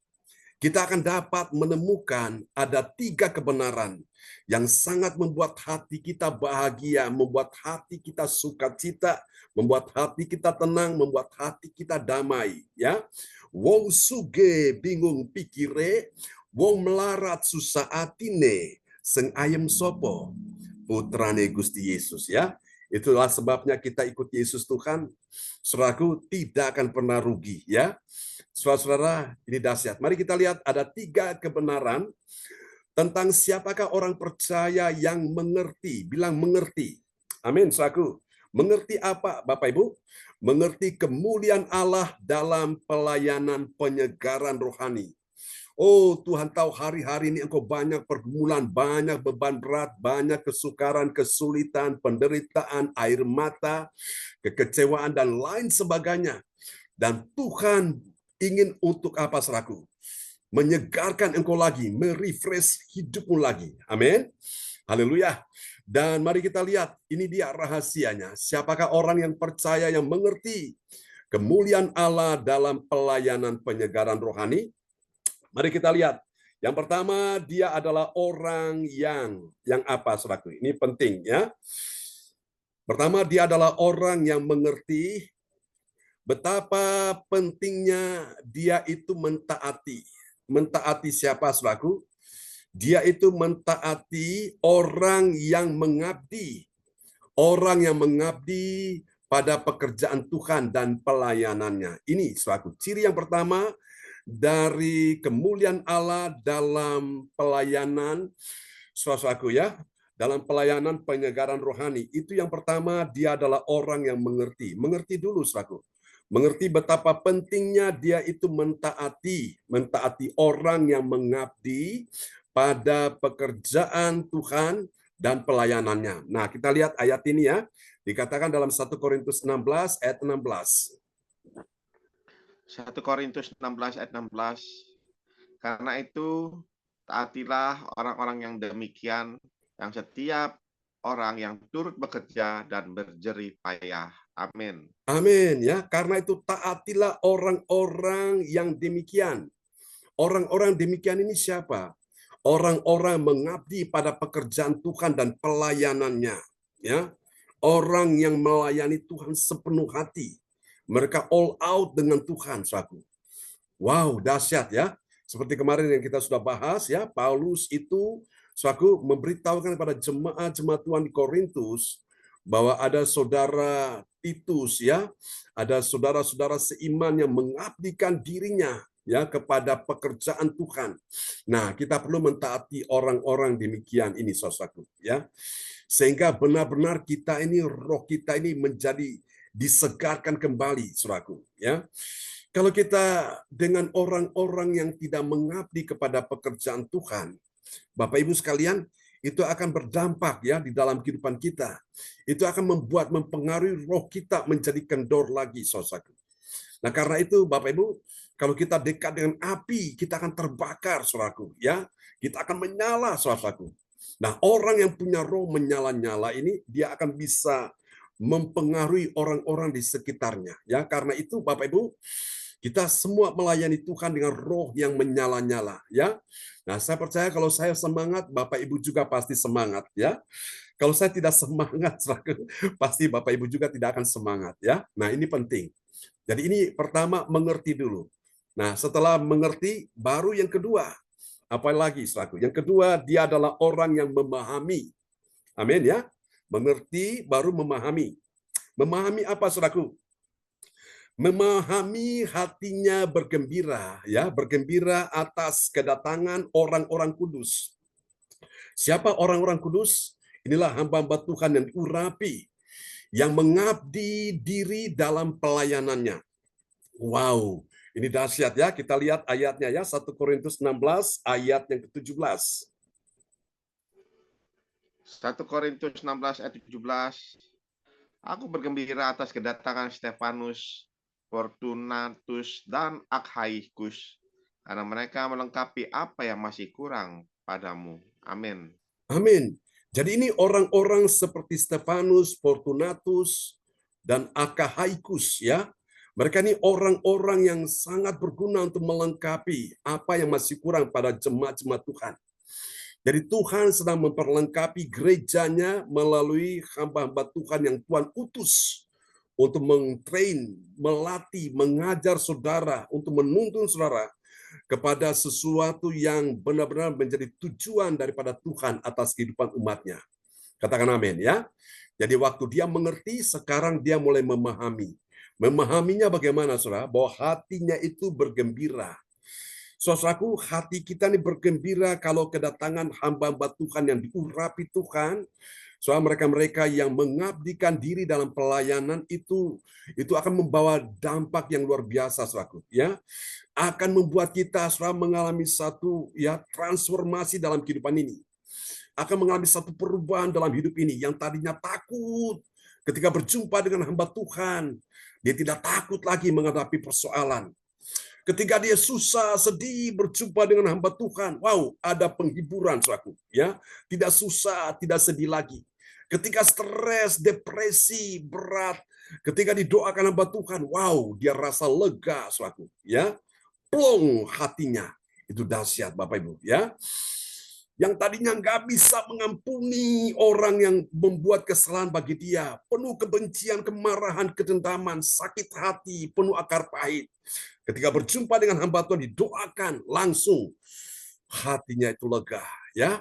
kita akan dapat menemukan ada 3 kebenaran yang sangat membuat hati kita bahagia, membuat hati kita sukacita, membuat hati kita tenang, membuat hati kita damai. Ya, wong suge bingung pikire, wong melarat susah atine, seng ayem sopo, putrane Gusti Yesus. Ya, itulah sebabnya kita ikut Yesus Tuhan, saudaraku, tidak akan pernah rugi, ya. Saudara-saudara, ini dahsyat. Mari kita lihat ada 3 kebenaran tentang siapakah orang percaya yang mengerti. Bilang mengerti. Amin, saudaraku. Mengerti apa, Bapak Ibu? Mengerti kemuliaan Allah dalam pelayanan penyegaran rohani. Oh, Tuhan tahu hari-hari ini engkau banyak pergumulan, banyak beban berat, banyak kesukaran, kesulitan, penderitaan, air mata, kekecewaan, dan lain sebagainya. Dan Tuhan ingin untuk apa, saudaraku? Menyegarkan engkau lagi, merefresh hidupmu lagi. Amin. Haleluya. Dan mari kita lihat, ini dia rahasianya. Siapakah orang yang percaya, yang mengerti kemuliaan Allah dalam pelayanan penyegaran rohani? Mari kita lihat. Yang pertama, dia adalah orang yang apa, saudaraku? Ini penting ya. Pertama, dia adalah orang yang mengerti betapa pentingnya dia itu mentaati. Mentaati siapa, saudaraku? Dia itu mentaati orang yang mengabdi. Orang yang mengabdi pada pekerjaan Tuhan dan pelayanannya. Ini saudaraku, ciri yang pertama dari kemuliaan Allah dalam pelayanan, saudaraku ya, dalam pelayanan penyegaran rohani. Itu yang pertama, dia adalah orang yang mengerti. Mengerti dulu, saudaraku. Mengerti betapa pentingnya dia itu mentaati orang yang mengabdi pada pekerjaan Tuhan dan pelayanannya. Nah, kita lihat ayat ini ya. Dikatakan dalam 1 Korintus 16 ayat 16. 1 Korintus 16 ayat 16. Karena itu taatilah orang-orang yang demikian, yang setiap orang yang turut bekerja dan berjerih payah. Amin. Amin ya. Karena itu taatilah orang-orang yang demikian. Orang-orang demikian ini siapa? Orang-orang mengabdi pada pekerjaan Tuhan dan pelayanannya, ya. Orang yang melayani Tuhan sepenuh hati. Mereka all out dengan Tuhan, saudaraku. Wow, dahsyat ya. Seperti kemarin yang kita sudah bahas ya, Paulus itu, saudaraku, memberitahukan kepada jemaat-jemaat Tuhan di Korintus bahwa ada saudara Titus ya, ada saudara-saudara seiman yang mengabdikan dirinya ya kepada pekerjaan Tuhan. Nah, kita perlu mentaati orang-orang demikian ini, saudaraku ya. Sehingga benar-benar kita ini, roh kita ini menjadi disegarkan kembali, saudaraku ya. Kalau kita dengan orang-orang yang tidak mengabdi kepada pekerjaan Tuhan, Bapak Ibu sekalian, itu akan berdampak ya di dalam kehidupan kita. Itu akan mempengaruhi roh kita menjadi kendor lagi, saudaraku. Nah, karena itu Bapak Ibu, kalau kita dekat dengan api, kita akan terbakar, saudaraku ya. Kita akan menyala, saudaraku. Nah, orang yang punya roh menyala-nyala ini, dia akan bisa mempengaruhi orang-orang di sekitarnya. Ya, karena itu Bapak Ibu, kita semua melayani Tuhan dengan roh yang menyala-nyala, ya. Nah, saya percaya kalau saya semangat, Bapak Ibu juga pasti semangat, ya. Kalau saya tidak semangat, pasti Bapak Ibu juga tidak akan semangat, ya. Nah, ini penting. Jadi ini pertama mengerti dulu. Nah, setelah mengerti, baru yang kedua. Apa lagi, saudaraku? Yang kedua, dia adalah orang yang memahami. Amin, ya. Mengerti baru memahami. Memahami apa, saudaraku? Memahami hatinya bergembira, ya, bergembira atas kedatangan orang-orang kudus. Siapa orang-orang kudus? Inilah hamba-hamba Tuhan yang diurapi, yang mengabdi diri dalam pelayanannya. Wow, ini dahsyat ya. Kita lihat ayatnya ya, 1 Korintus 16 ayat yang ke-17. 1 Korintus 16 ayat 17. Aku bergembira atas kedatangan Stefanus, Fortunatus, dan Akhaikus, karena mereka melengkapi apa yang masih kurang padamu. Amin. Amin. Jadi ini orang-orang seperti Stefanus, Fortunatus, dan Akhaikus ya. Mereka ini orang-orang yang sangat berguna untuk melengkapi apa yang masih kurang pada jemaat-jemaat Tuhan. Jadi Tuhan sedang memperlengkapi gerejanya melalui hamba-hamba Tuhan yang Tuhan utus untuk mentrain, melatih, mengajar saudara, untuk menuntun saudara kepada sesuatu yang benar-benar menjadi tujuan daripada Tuhan atas kehidupan umatnya. Katakan amin ya. Jadi waktu dia mengerti, sekarang dia mulai memahami. Memahaminya bagaimana, saudara? Bahwa hatinya itu bergembira. Saudaraku, hati kita ini bergembira kalau kedatangan hamba-hamba Tuhan yang diurapi Tuhan, Soal mereka-mereka yang mengabdikan diri dalam pelayanan itu akan membawa dampak yang luar biasa, saudaraku. Ya, akan membuat kita saudara mengalami satu transformasi dalam kehidupan ini. Akan mengalami satu perubahan dalam hidup ini yang tadinya takut ketika berjumpa dengan hamba Tuhan. Dia tidak takut lagi menghadapi persoalan. Ketika dia susah, sedih, berjumpa dengan hamba Tuhan, wow, ada penghiburan, saudaraku. Ya, tidak susah, tidak sedih lagi. Ketika stres, depresi, berat, ketika didoakan hamba Tuhan, wow, dia rasa lega, saudaraku. Ya, plong hatinya. Itu dahsyat, Bapak Ibu. Ya, yang tadinya nggak bisa mengampuni orang yang membuat kesalahan bagi dia, penuh kebencian, kemarahan, kedendaman, sakit hati, penuh akar pahit. Ketika berjumpa dengan hamba Tuhan, didoakan langsung hatinya itu lega. Ya,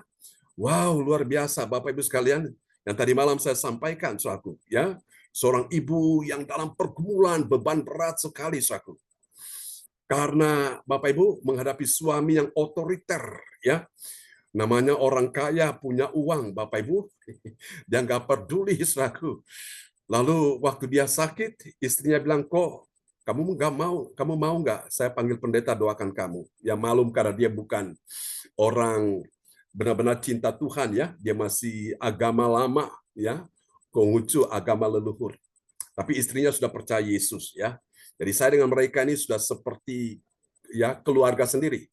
wow, luar biasa, Bapak Ibu sekalian. Yang tadi malam saya sampaikan, saudaraku, ya, seorang ibu yang dalam pergumulan, beban berat sekali, saudaraku. Karena Bapak Ibu menghadapi suami yang otoriter, ya. Namanya orang kaya, punya uang, Bapak Ibu. Dia nggak peduli, saudaraku. Lalu waktu dia sakit, istrinya bilang, kok kamu mau nggak saya panggil pendeta doakan kamu? Ya malum karena dia bukan orang benar-benar cinta Tuhan, ya. Dia masih agama lama, ya. Konghucu, agama leluhur. Tapi istrinya sudah percaya Yesus, ya. Jadi saya dengan mereka ini sudah seperti ya keluarga sendiri.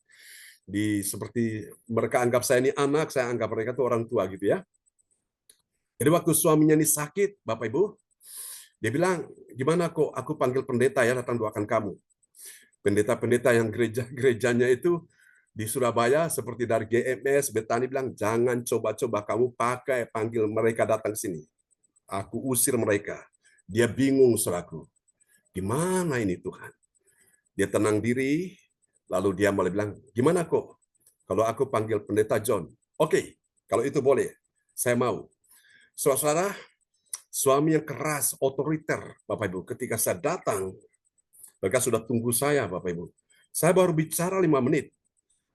Seperti mereka anggap saya ini anak, saya anggap mereka itu orang tua gitu, ya. Jadi waktu suaminya ini sakit, Bapak Ibu, dia bilang, gimana kok aku panggil pendeta ya datang doakan kamu. Pendeta-pendeta yang gerejanya itu di Surabaya seperti dari GMS, Betani bilang, jangan coba-coba kamu panggil mereka datang sini. Aku usir mereka. Dia bingung, saudaraku. Gimana ini Tuhan? Dia tenang diri, lalu dia mulai bilang, gimana kok kalau aku panggil pendeta John? Oke, kalau itu boleh, saya mau. Saudara, suami yang keras, otoriter, Bapak Ibu, ketika saya datang, mereka sudah tunggu saya, Bapak Ibu. Saya baru bicara 5 menit.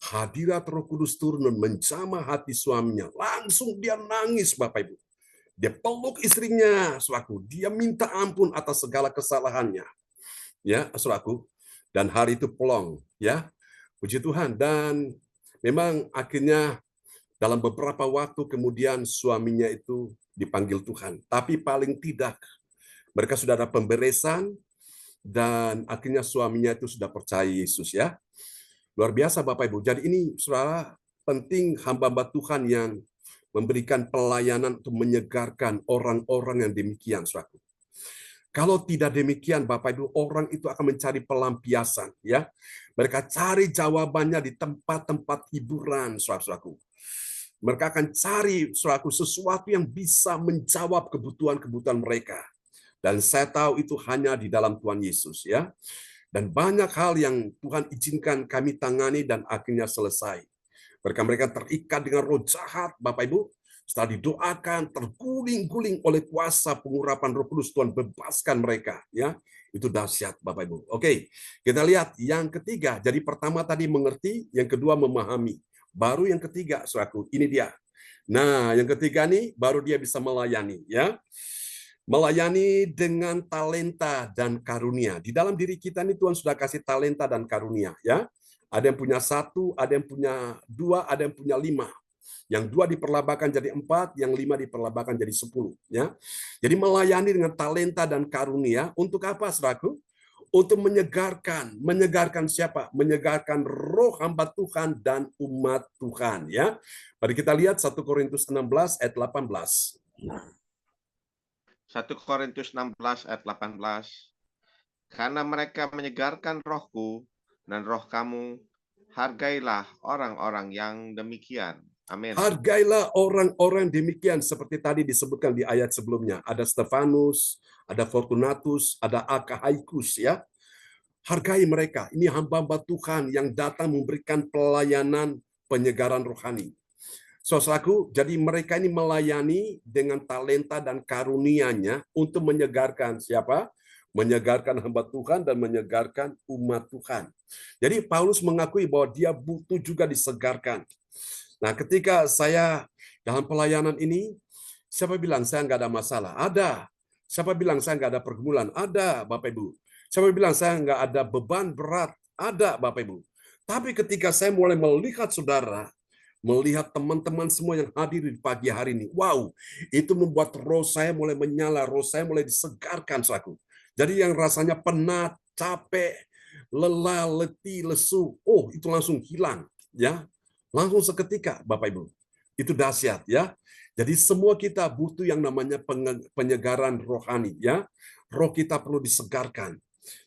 Hadirat Roh Kudus turun menjamah hati suaminya. Langsung dia nangis, Bapak Ibu. Dia peluk istrinya, saudaraku. Dia minta ampun atas segala kesalahannya. Ya, saudaraku. Dan hari itu plong, ya. Puji Tuhan. Dan memang akhirnya dalam beberapa waktu kemudian suaminya itu dipanggil Tuhan. Tapi paling tidak mereka sudah ada pemberesan dan akhirnya suaminya itu sudah percaya Yesus, ya. Luar biasa Bapak Ibu. Jadi ini saudara penting hamba-hamba Tuhan yang memberikan pelayanan untuk menyegarkan orang-orang yang demikian, saudaraku. Kalau tidak demikian, Bapak Ibu, orang itu akan mencari pelampiasan, ya. Mereka cari jawabannya di tempat-tempat hiburan, saudaraku. Mereka akan cari, saudaraku, sesuatu yang bisa menjawab kebutuhan-kebutuhan mereka. Dan saya tahu itu hanya di dalam Tuhan Yesus, ya. Dan banyak hal yang Tuhan izinkan kami tangani dan akhirnya selesai. Mereka terikat dengan roh jahat, Bapak Ibu. Setelah didoakan, terguling-guling oleh kuasa pengurapan Roh Kudus, Tuhan bebaskan mereka. Ya, itu dahsyat, Bapak Ibu. Oke, kita lihat yang ketiga. Jadi pertama tadi mengerti, yang kedua memahami. Baru yang ketiga, saudaraku, ini dia. Nah, yang ketiga nih, baru dia bisa melayani. Ya, melayani dengan talenta dan karunia. Di dalam diri kita ini Tuhan sudah kasih talenta dan karunia. Ya, ada yang punya 1, ada yang punya 2, ada yang punya 5. Yang 2 diperlabakan jadi 4, yang 5 diperlabakan jadi 10. Ya. Jadi melayani dengan talenta dan karunia untuk apa, saudaraku? Untuk menyegarkan siapa? Menyegarkan roh hamba Tuhan dan umat Tuhan. Ya. Mari kita lihat 1 Korintus 16 ayat 18. 1 Korintus 16 ayat 18. Karena mereka menyegarkan rohku dan roh kamu, hargailah orang-orang yang demikian. Amin. Hargailah orang-orang demikian seperti tadi disebutkan di ayat sebelumnya. Ada Stefanus, ada Fortunatus, ada Akaikus, ya. Hargai mereka. Ini hamba-hamba Tuhan yang datang memberikan pelayanan penyegaran rohani. Saudaraku, jadi mereka ini melayani dengan talenta dan karunia-Nya untuk menyegarkan siapa? Menyegarkan hamba Tuhan dan menyegarkan umat Tuhan. Jadi Paulus mengakui bahwa dia butuh juga disegarkan. Nah, ketika saya dalam pelayanan ini, Siapa bilang saya nggak ada masalah? Ada. Siapa bilang saya nggak ada pergumulan? Ada, Bapak Ibu. Siapa bilang saya nggak ada beban berat? Ada, Bapak Ibu. Tapi ketika saya mulai melihat saudara, melihat teman-teman semua yang hadir di pagi hari ini, wow, itu membuat roh saya mulai menyala, roh saya mulai disegarkan, saudaraku. Jadi yang rasanya penat, capek, lelah, letih, lesu, oh itu langsung hilang, ya, langsung seketika, Bapak Ibu. Itu dahsyat, ya. Jadi semua kita butuh yang namanya penyegaran rohani, ya. Roh kita perlu disegarkan.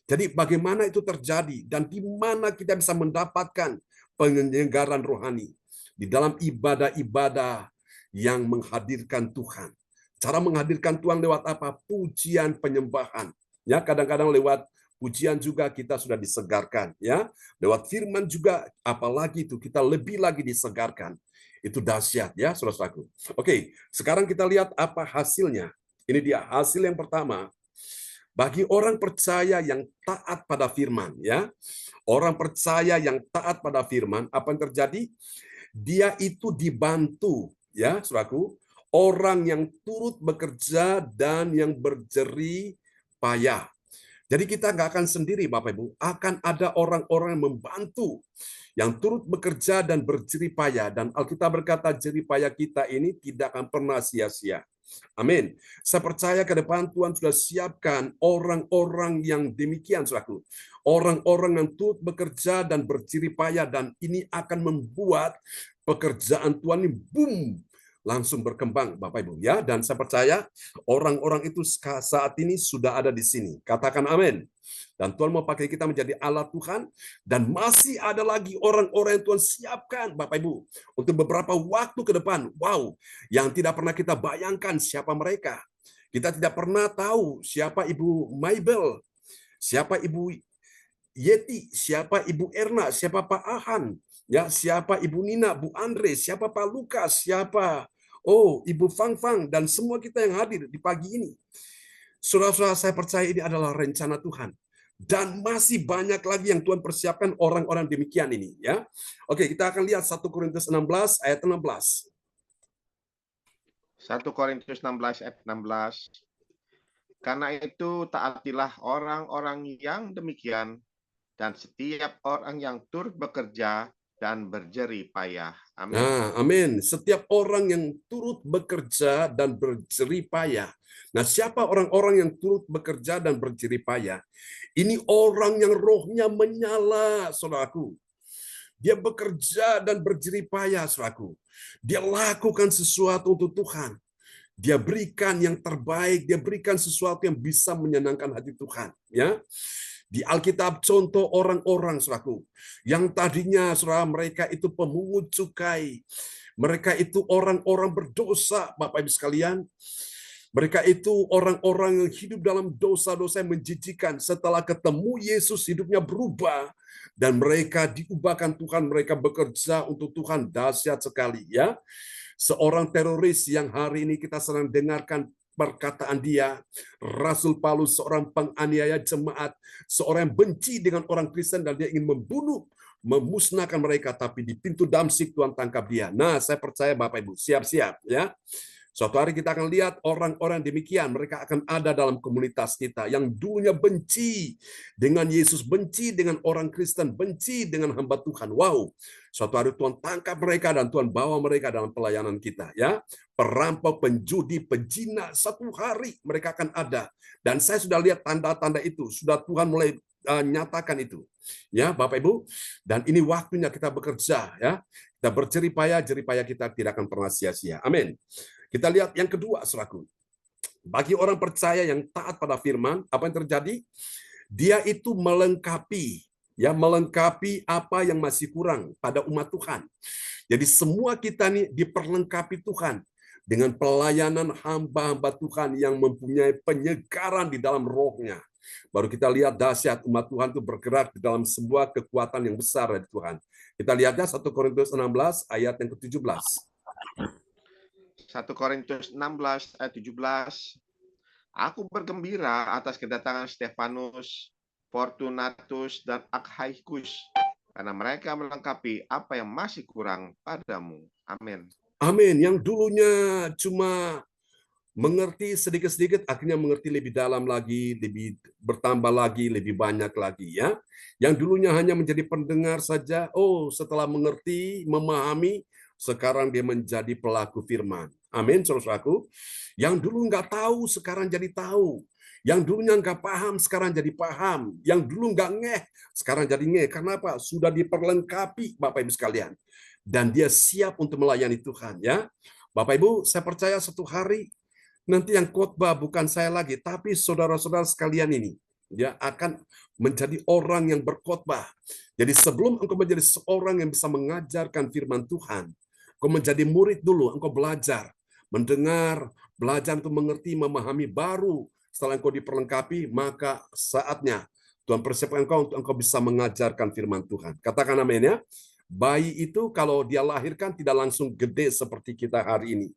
Jadi bagaimana itu terjadi dan di mana kita bisa mendapatkan penyegaran rohani? Di dalam ibadah-ibadah yang menghadirkan Tuhan. Cara menghadirkan Tuhan lewat apa? Pujian, penyembahan. Ya, kadang-kadang lewat pujian juga kita sudah disegarkan, ya. Lewat firman juga, apalagi itu kita lebih lagi disegarkan. Itu dahsyat, ya, saudaraku. Oke, sekarang kita lihat apa hasilnya. Ini dia hasil yang pertama. Bagi orang percaya yang taat pada firman, ya. Orang percaya yang taat pada firman, apa yang terjadi? Dia itu dibantu, ya, saudaraku. Orang yang turut bekerja dan yang berjerih payah. Jadi kita nggak akan sendiri, Bapak Ibu. Akan ada orang-orang yang membantu, yang turut bekerja dan berjerih payah. Dan Alkitab berkata, jerih payah kita ini tidak akan pernah sia-sia. Amin. Saya percaya ke depan Tuhan sudah siapkan orang-orang yang demikian, saudaraku. Orang-orang yang turut bekerja dan berjerih payah, dan ini akan membuat pekerjaan Tuhan ini boom, langsung berkembang, Bapak Ibu, ya. Dan saya percaya orang-orang itu saat ini sudah ada di sini. Katakan amin. Dan Tuhan mau pakai kita menjadi alat Tuhan, dan masih ada lagi orang-orang yang Tuhan siapkan, Bapak Ibu, untuk beberapa waktu ke depan. Wow, yang tidak pernah kita bayangkan siapa mereka. Kita tidak pernah tahu siapa Ibu Maibel, siapa Ibu Yeti, siapa Ibu Erna, siapa Pak Ahan, ya, siapa Ibu Nina, Bu Andre, siapa Pak Lukas, siapa Ibu Fang, dan semua kita yang hadir di pagi ini. Saudara-saudara, saya percaya ini adalah rencana Tuhan. Dan masih banyak lagi yang Tuhan persiapkan orang-orang demikian ini, ya. Oke, kita akan lihat 1 Korintus 16 ayat 16. 1 Korintus 16 ayat 16. Karena itu taatilah orang-orang yang demikian, dan setiap orang yang turut bekerja dan berjerih payah. Amin. Nah, amin. Setiap orang yang turut bekerja dan berjerih payah. Nah, siapa orang-orang yang turut bekerja dan berjerih payah? Ini orang yang rohnya menyala, saudaraku. Dia bekerja dan berjerih payah, saudaraku. Dia lakukan sesuatu untuk Tuhan. Dia berikan yang terbaik, dia berikan sesuatu yang bisa menyenangkan hati Tuhan, ya. Di Alkitab contoh orang-orang, saudaraku, yang tadinya saudara mereka itu pemungut cukai, mereka itu orang-orang berdosa, Bapak Ibu sekalian. Mereka itu orang-orang yang hidup dalam dosa-dosa yang menjijikan. Setelah ketemu Yesus, hidupnya berubah dan mereka diubahkan Tuhan, mereka bekerja untuk Tuhan. Dahsyat sekali, ya. Seorang teroris yang hari ini kita sedang dengarkan perkataan dia, Rasul Paulus, seorang penganiaya jemaat, seorang yang benci dengan orang Kristen dan dia ingin membunuh, memusnahkan mereka, tapi di pintu Damsyik Tuhan tangkap dia. Nah, saya percaya Bapak Ibu, siap-siap, ya. Suatu hari kita akan lihat orang-orang demikian, mereka akan ada dalam komunitas kita yang dulunya benci dengan Yesus, benci dengan orang Kristen, benci dengan hamba Tuhan. Wow, suatu hari Tuhan tangkap mereka dan Tuhan bawa mereka dalam pelayanan kita, ya. Perampok, penjudi, pezina, satu hari mereka akan ada. Dan saya sudah lihat tanda-tanda itu, sudah Tuhan mulai nyatakan itu, ya Bapak Ibu. Dan ini waktunya kita bekerja, ya. Kita berjerih payah kita tidak akan pernah sia-sia. Amin. Kita lihat yang kedua, saudaraku. Bagi orang percaya yang taat pada firman, apa yang terjadi? Dia itu melengkapi, ya, melengkapi apa yang masih kurang pada umat Tuhan. Jadi semua kita nih diperlengkapi Tuhan dengan pelayanan hamba-hamba Tuhan yang mempunyai penyegaran di dalam rohnya. Baru kita lihat dahsyat umat Tuhan itu bergerak di dalam sebuah kekuatan yang besar dari Tuhan. Kita lihatnya 1 Korintus 16 ayat yang ke-17. 1 Korintus 16 ayat 17. Aku bergembira atas kedatangan Stefanus, Fortunatus, dan Akhaikus, karena mereka melengkapi apa yang masih kurang padamu. Amin. Amin. Yang dulunya cuma mengerti sedikit-sedikit, akhirnya mengerti lebih dalam lagi, lebih bertambah lagi, lebih banyak lagi ya. Yang dulunya hanya menjadi pendengar saja, setelah mengerti, memahami, sekarang dia menjadi pelaku firman. Amin, saudaraku. Yang dulu nggak tahu, sekarang jadi tahu. Yang dulunya nggak paham, sekarang jadi paham. Yang dulu nggak ngeh, sekarang jadi ngeh. Karena apa? Sudah diperlengkapi, Bapak Ibu sekalian. Dan dia siap untuk melayani Tuhan ya. Bapak Ibu, saya percaya satu hari nanti yang khotbah bukan saya lagi, tapi saudara-saudara sekalian ini ya akan menjadi orang yang berkhotbah. Jadi sebelum engkau menjadi seorang yang bisa mengajarkan firman Tuhan, engkau menjadi murid dulu, engkau belajar, mendengar, belajar untuk mengerti, memahami, baru setelah engkau diperlengkapi, maka saatnya Tuhan persiapkan engkau untuk engkau bisa mengajarkan firman Tuhan. Katakan amin ya. Bayi itu kalau dia lahirkan tidak langsung gede seperti kita hari ini.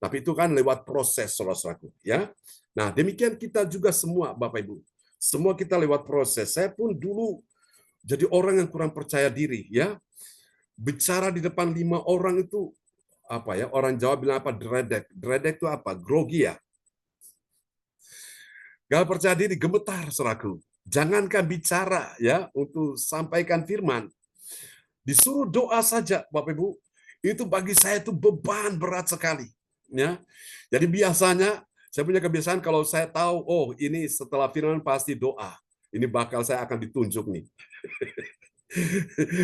Tapi itu kan lewat proses, saudara-saudaraku, ya. Nah, demikian kita juga semua, Bapak Ibu. Semua kita lewat proses. Saya pun dulu jadi orang yang kurang percaya diri, ya. Bicara di depan 5 orang itu apa ya? Orang Jawa bilang apa? Dredek. Dredek itu apa? Grogi ya. Gak percaya diri, gemetar, saudaraku. Jangankan bicara ya untuk sampaikan firman. Disuruh doa saja, Bapak Ibu. Itu bagi saya itu beban berat sekali. Ya, jadi biasanya saya punya kebiasaan kalau saya tahu, ini setelah firman pasti doa, ini bakal saya akan ditunjuk nih.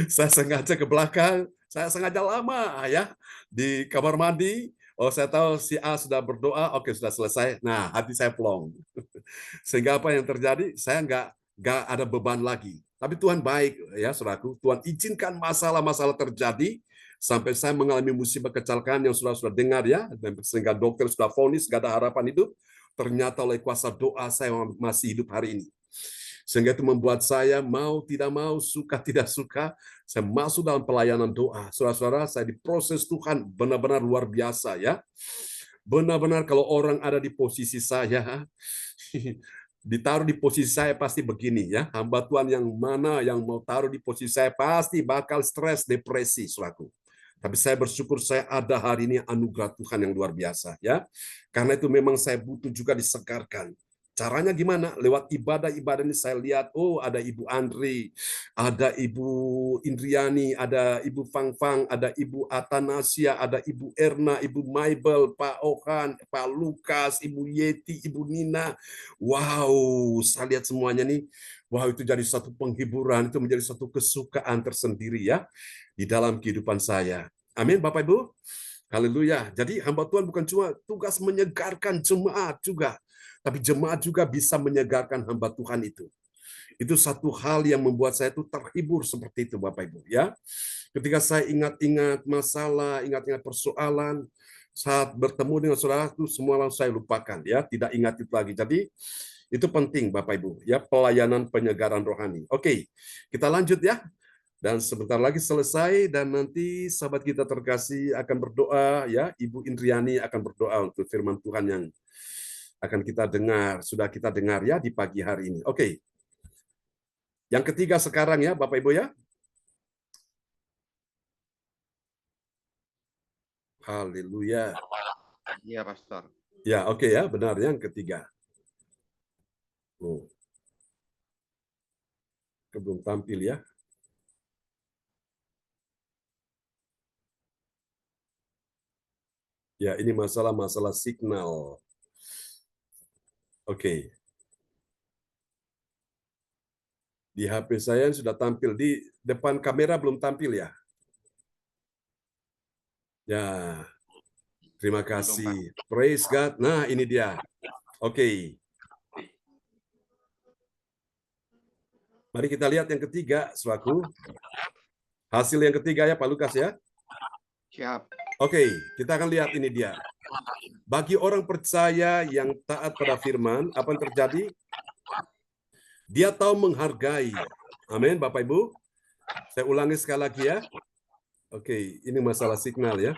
Saya sengaja ke belakang, saya sengaja lama ya di kamar mandi. Saya tahu si A sudah berdoa, oke sudah selesai. Nah, hati saya plong. Sehingga apa yang terjadi? Saya nggak ada beban lagi. Tapi Tuhan baik ya, saudaraku. Tuhan izinkan masalah-masalah terjadi. Sampai saya mengalami musibah kecelakaan yang sudah dengar ya, dan sehingga dokter sudah vonis gak ada harapan hidup. Ternyata oleh kuasa doa saya masih hidup hari ini. Sehingga itu membuat saya mau tidak mau, suka tidak suka, saya masuk dalam pelayanan doa. Saudara-saudara, saya diproses Tuhan benar-benar luar biasa ya. Benar-benar kalau orang ada di posisi saya, ditaruh di posisi saya pasti begini ya. Hamba Tuhan yang mana yang mau taruh di posisi saya pasti bakal stres, depresi, saudaraku. Tapi saya bersyukur saya ada hari ini anugerah Tuhan yang luar biasa ya. Karena itu memang saya butuh juga disegarkan. Caranya gimana? Lewat ibadah-ibadah ini saya lihat, ada Ibu Andri, ada Ibu Indriani, ada Ibu Fang-Fang, ada Ibu Atanasia, ada Ibu Erna, Ibu Maibel, Pak Ohan, Pak Lukas, Ibu Yeti, Ibu Nina. Wow, saya lihat semuanya nih. Wow, itu jadi satu penghiburan, itu menjadi satu kesukaan tersendiri ya di dalam kehidupan saya. Amin, Bapak Ibu. Haleluya. Jadi hamba Tuhan bukan cuma tugas menyegarkan jemaat juga, tapi jemaat juga bisa menyegarkan hamba Tuhan itu. Itu satu hal yang membuat saya itu terhibur seperti itu, Bapak Ibu ya. Ketika saya ingat-ingat masalah, ingat-ingat persoalan, saat bertemu dengan saudara itu semua langsung saya lupakan ya, tidak ingat itu lagi. Jadi itu penting Bapak Ibu ya, pelayanan penyegaran rohani. Oke, kita lanjut ya. Dan sebentar lagi selesai dan nanti sahabat kita terkasih akan berdoa ya, Ibu Indriani akan berdoa untuk firman Tuhan yang akan kita dengar, sudah kita dengar ya di pagi hari ini. Oke. Yang ketiga sekarang ya Bapak Ibu ya. Haleluya. Iya, Pastor. Ya, oke ya, benar yang ketiga. Belum tampil ya. Ya, ini masalah signal. Oke. Di HP saya sudah tampil, di depan kamera belum tampil ya? Ya, terima kasih. Praise God. Nah, ini dia. Oke. Mari kita lihat yang ketiga, saudaraku. Hasil yang ketiga ya, Pak Lukas ya. Siap. Oke, kita akan lihat ini dia. Bagi orang percaya yang taat pada firman, apa yang terjadi? Dia tahu menghargai. Amin, Bapak Ibu. Saya ulangi sekali lagi ya. Oke, ini masalah signal ya.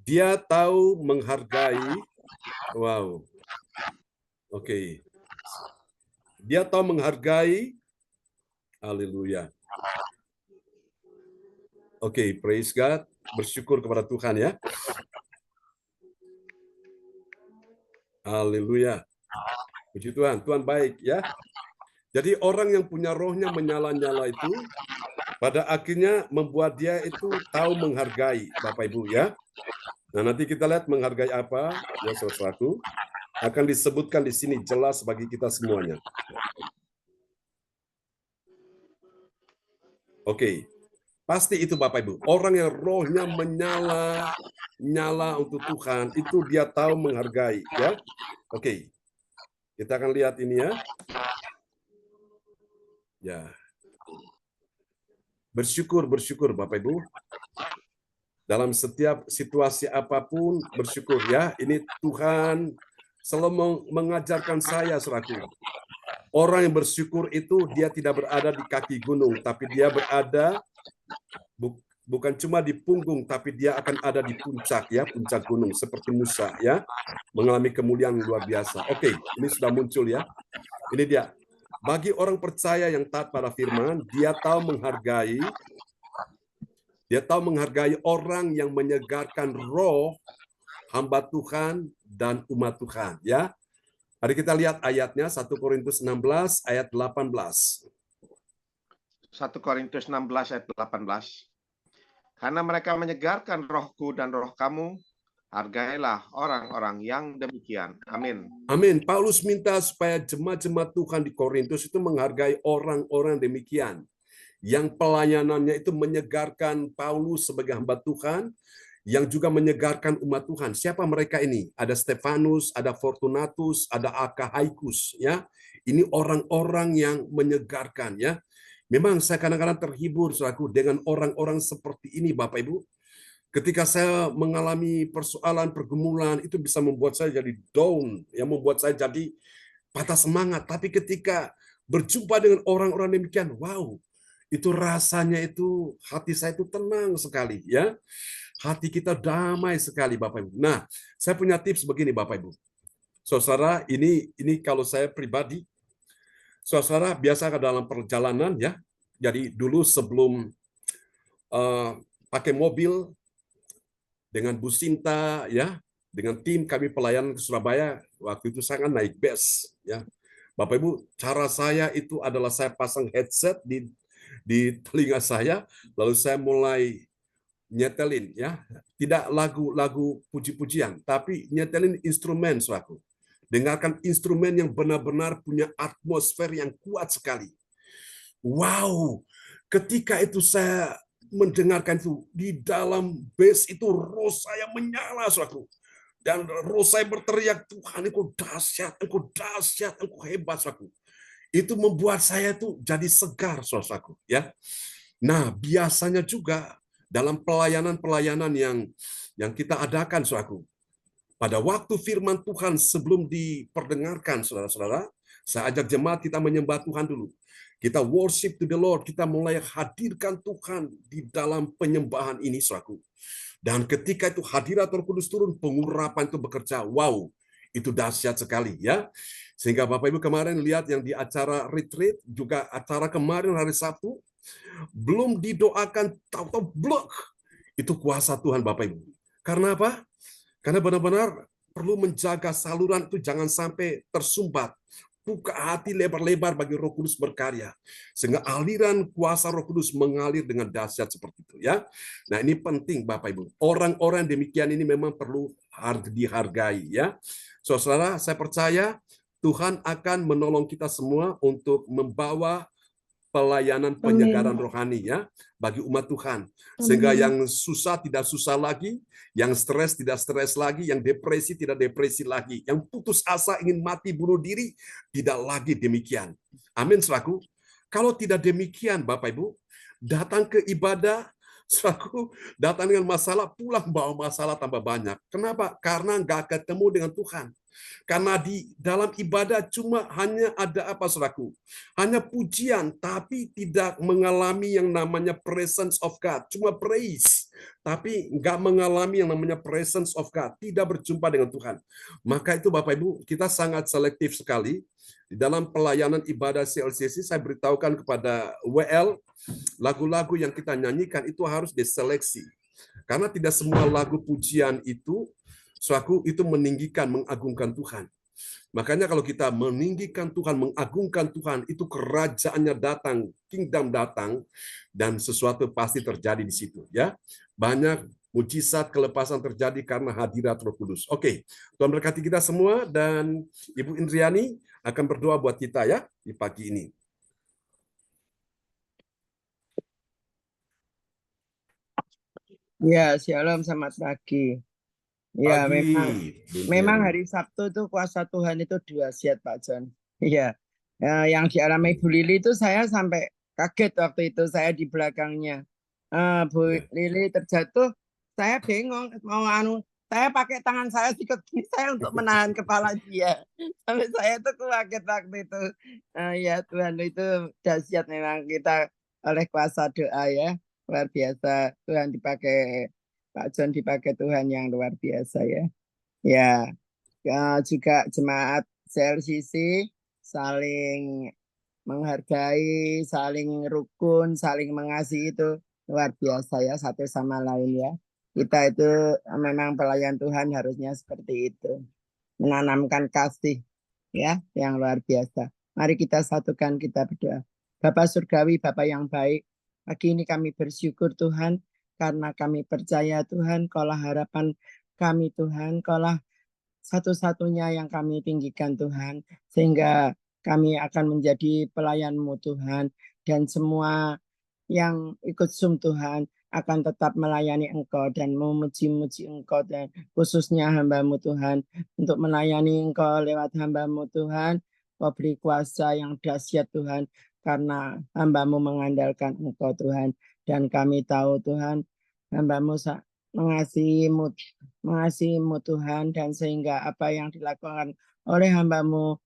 Dia tahu menghargai. Wow. Oke. Dia tahu menghargai. Haleluya. Oke, praise God. Bersyukur kepada Tuhan ya. Haleluya. Puji Tuhan, Tuhan baik ya. Jadi orang yang punya rohnya menyala-nyala itu pada akhirnya membuat dia itu tahu menghargai, Bapak Ibu ya. Nah, nanti kita lihat menghargai apa ya, saudaraku, akan disebutkan di sini jelas bagi kita semuanya. Oke. Pasti itu Bapak Ibu. Orang yang rohnya nyala untuk Tuhan, itu dia tahu menghargai ya. Oke. Kita akan lihat ini ya. Ya. Bersyukur Bapak Ibu. Dalam setiap situasi apapun bersyukur ya. Ini Tuhan selalu mengajarkan saya selaku. Orang yang bersyukur itu dia tidak berada di kaki gunung, tapi dia berada bukan cuma di punggung, tapi dia akan ada di puncak ya, puncak gunung seperti Musa ya, mengalami kemuliaan luar biasa. Oke, ini sudah muncul ya. Ini dia. Bagi orang percaya yang taat pada firman, dia tahu menghargai orang yang menyegarkan roh hamba Tuhan dan umat Tuhan ya. Mari kita lihat ayatnya 1 Korintus 16 ayat 18. 1 Korintus 16 ayat 18. Karena mereka menyegarkan rohku dan roh kamu, hargailah orang-orang yang demikian. Amin. Amin. Paulus minta supaya jemaat-jemaat Tuhan di Korintus itu menghargai orang-orang demikian. Yang pelayanannya itu menyegarkan Paulus sebagai hamba Tuhan, yang juga menyegarkan umat Tuhan. Siapa mereka ini? Ada Stefanus, ada Fortunatus, ada Akahaikus. Ya, ini orang-orang yang menyegarkan ya. Memang saya kadang-kadang terhibur saudaraku dengan orang-orang seperti ini Bapak Ibu. Ketika saya mengalami persoalan, pergumulan, itu bisa membuat saya jadi down, yang membuat saya jadi patah semangat. Tapi ketika berjumpa dengan orang-orang demikian, wow, itu rasanya itu hati saya itu tenang sekali ya. Hati kita damai sekali Bapak Ibu. Nah, saya punya tips begini Bapak Ibu. Saudara, ini kalau saya pribadi, saudara biasa dalam perjalanan ya. Jadi dulu sebelum pakai mobil dengan Bu Sinta ya, dengan tim kami pelayanan ke Surabaya, waktu itu saya kan naik bus ya. Bapak Ibu, cara saya itu adalah saya pasang headset di telinga saya, lalu saya mulai nyetelin ya. Tidak lagu-lagu puji-pujian, tapi nyetelin instrumen suatu. Dengarkan instrumen yang benar-benar punya atmosfer yang kuat sekali. Wow, ketika itu saya mendengarkan itu di dalam bus itu roh saya menyala suatu. Dan roh saya berteriak, Tuhan engkau dahsyat, engkau hebat suatu. Itu membuat saya tuh jadi segar suatu ya. Nah, biasanya juga dalam pelayanan-pelayanan yang kita adakan suatu. Pada waktu firman Tuhan sebelum diperdengarkan saudara-saudara, saya ajak jemaat kita menyembah Tuhan dulu. Kita worship to the Lord, kita mulai hadirkan Tuhan di dalam penyembahan ini, saudaraku. Dan ketika itu hadirat Roh Kudus turun, pengurapan itu bekerja. Wow, itu dahsyat sekali ya. Sehingga Bapak Ibu kemarin lihat yang di acara retreat, juga acara kemarin hari Sabtu, belum didoakan, tahu-tahu blok. Itu kuasa Tuhan Bapak Ibu. Karena apa? Karena benar-benar perlu menjaga saluran itu jangan sampai tersumbat. Buka hati lebar-lebar bagi Roh Kudus berkarya. Sehingga aliran kuasa Roh Kudus mengalir dengan dahsyat seperti itu ya. Nah, ini penting Bapak Ibu. Orang-orang demikian ini memang perlu dihargai ya. Saudara, saya percaya Tuhan akan menolong kita semua untuk membawa pelayanan penyegaran rohani ya bagi umat Tuhan. Sehingga yang susah tidak susah lagi, yang stres tidak stres lagi, yang depresi tidak depresi lagi, yang putus asa ingin mati bunuh diri tidak lagi demikian. Amin saudaraku. Kalau tidak demikian Bapak Ibu, datang ke ibadah, saudaraku, datang dengan masalah, pulang bawa masalah tambah banyak. Kenapa? Karena nggak ketemu dengan Tuhan. Karena di dalam ibadah cuma hanya ada apa saudaraku? Hanya pujian, tapi tidak mengalami yang namanya presence of God. Cuma praise, tapi nggak mengalami yang namanya presence of God. Tidak berjumpa dengan Tuhan. Maka itu Bapak Ibu, kita sangat selektif sekali. Di dalam pelayanan ibadah CLCC, saya beritahukan kepada WL, lagu-lagu yang kita nyanyikan itu harus diseleksi. Karena tidak semua lagu pujian itu Suaku itu meninggikan, mengagungkan Tuhan. Makanya kalau kita meninggikan Tuhan, mengagungkan Tuhan, itu kerajaannya datang, kingdom datang, dan sesuatu pasti terjadi di situ. Ya, banyak mujizat kelepasan terjadi karena hadirat Roh Kudus. Oke, Tuhan berkati kita semua, dan Ibu Indriani akan berdoa buat kita ya di pagi ini. Ya, shalom, selamat pagi. Ya, memang Indriani. hari Sabtu itu kuasa Tuhan itu dahsyat, Pak John. Iya. Yang dialami Bu Lili itu saya sampai kaget waktu itu, saya di belakangnya. Bu Lili terjatuh, saya bingung mau saya pakai tangan saya sikat gini saya untuk menahan kepala dia. Sampai saya tuh kaget waktu itu. Ya Tuhan itu dahsyat memang kita oleh kuasa doa ya. Luar biasa Tuhan dipakai, Pak John dipakai Tuhan yang luar biasa ya. Ya, juga jemaat CLCC saling menghargai, saling rukun, saling mengasihi itu luar biasa ya satu sama lain ya. Kita itu memang pelayan Tuhan harusnya seperti itu. Menanamkan kasih ya yang luar biasa. Mari kita satukan, kita berdoa. Bapa Surgawi, Bapa yang baik, pagi ini kami bersyukur Tuhan, karena kami percaya Tuhan, Kaulah harapan kami Tuhan, Kaulah satu-satunya yang kami tinggikan Tuhan, sehingga kami akan menjadi pelayan-Mu Tuhan, dan semua yang ikut Zoom Tuhan akan tetap melayani Engkau dan memuji-muji Engkau, dan khususnya hamba-Mu Tuhan, untuk melayani Engkau lewat hamba-Mu Tuhan. Kau beri kuasa yang dahsyat Tuhan, karena hamba-Mu mengandalkan Engkau Tuhan, dan kami tahu Tuhan hamba-Mu mengasihi-Mu Tuhan, dan sehingga apa yang dilakukan oleh hamba-Mu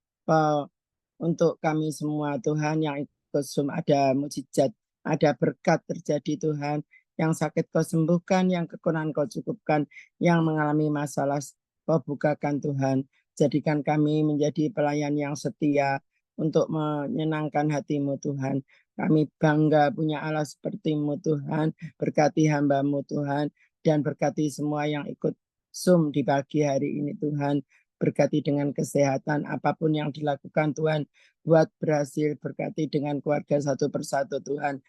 untuk kami semua Tuhan yang ikut Zoom, ada mujizat, ada berkat terjadi Tuhan, yang sakit Kau sembuhkan, yang kekurangan Kau cukupkan, yang mengalami masalah Kau bukakan Tuhan. Jadikan kami menjadi pelayan yang setia untuk menyenangkan hati-Mu Tuhan. Kami bangga punya Allah seperti-Mu Tuhan. Berkati hamba-Mu Tuhan, dan berkati semua yang ikut Zoom di pagi hari ini Tuhan. Berkati dengan kesehatan, apapun yang dilakukan Tuhan, buat berhasil. Berkati dengan keluarga satu persatu Tuhan.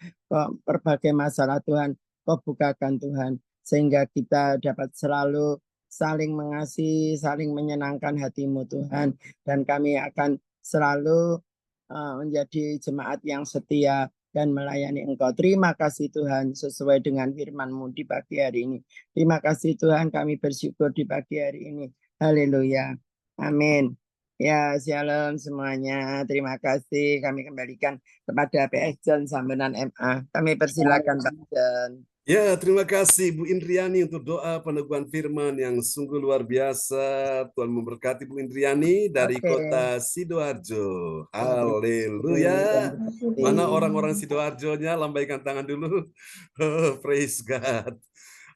Berbagai masalah Tuhan, Kau bukakan Tuhan, sehingga kita dapat selalu saling mengasihi, saling menyenangkan hati-Mu Tuhan, dan kami akan selalu menjadi jemaat yang setia dan melayani Engkau. Terima kasih Tuhan, sesuai dengan firman-Mu di pagi hari ini. Terima kasih Tuhan, kami bersyukur di pagi hari ini. Haleluya. Amin. Ya, shalom semuanya. Terima kasih. Kami kembalikan kepada PS John Sambunan MA. Kami persilakan Pak John. Ya, terima kasih Bu Indriani untuk doa peneguhan firman yang sungguh luar biasa. Tuhan memberkati Bu Indriani dari kota Sidoarjo. Haleluya. Mana orang-orang Sidoarjonya? Lambaikan tangan dulu. Oh, praise God.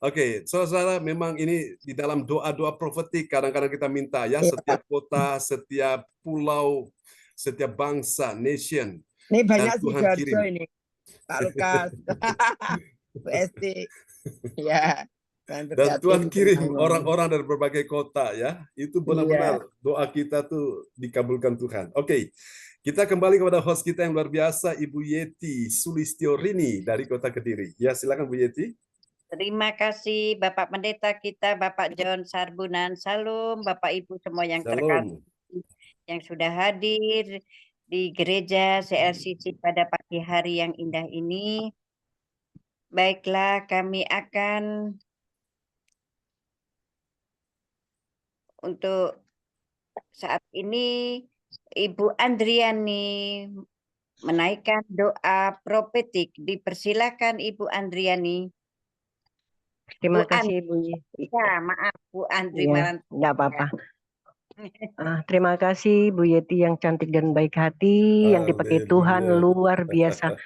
Oke, saudara, memang ini di dalam doa-doa profetik kadang-kadang kita minta ya, setiap kota, setiap pulau, setiap bangsa, nation. Ini banyak Sidoarjo ini, Pak Lukas. Bu Esti, ya. Dan Tuhan kirim orang-orang dari berbagai kota ya. Itu benar-benar doa kita tuh dikabulkan Tuhan. Oke, kita kembali kepada host kita yang luar biasa, Ibu Yeti Sulistiorini dari Kota Kediri. Ya, silakan Bu Yeti. Terima kasih Bapak Pendeta kita, Bapak John Sarbunan. Salam Bapak Ibu semua yang terkasih, yang sudah hadir di gereja CLCC pada pagi hari yang indah ini. Baiklah, kami akan untuk saat ini Ibu Andriani menaikkan doa profetik. Dipersilakan Ibu Andriani. Terima kasih Bu. Ya, maaf Bu Andri. Ya, enggak apa-apa. Terima kasih Bu Yeti yang cantik dan baik hati, yang dipakai Tuhan luar biasa.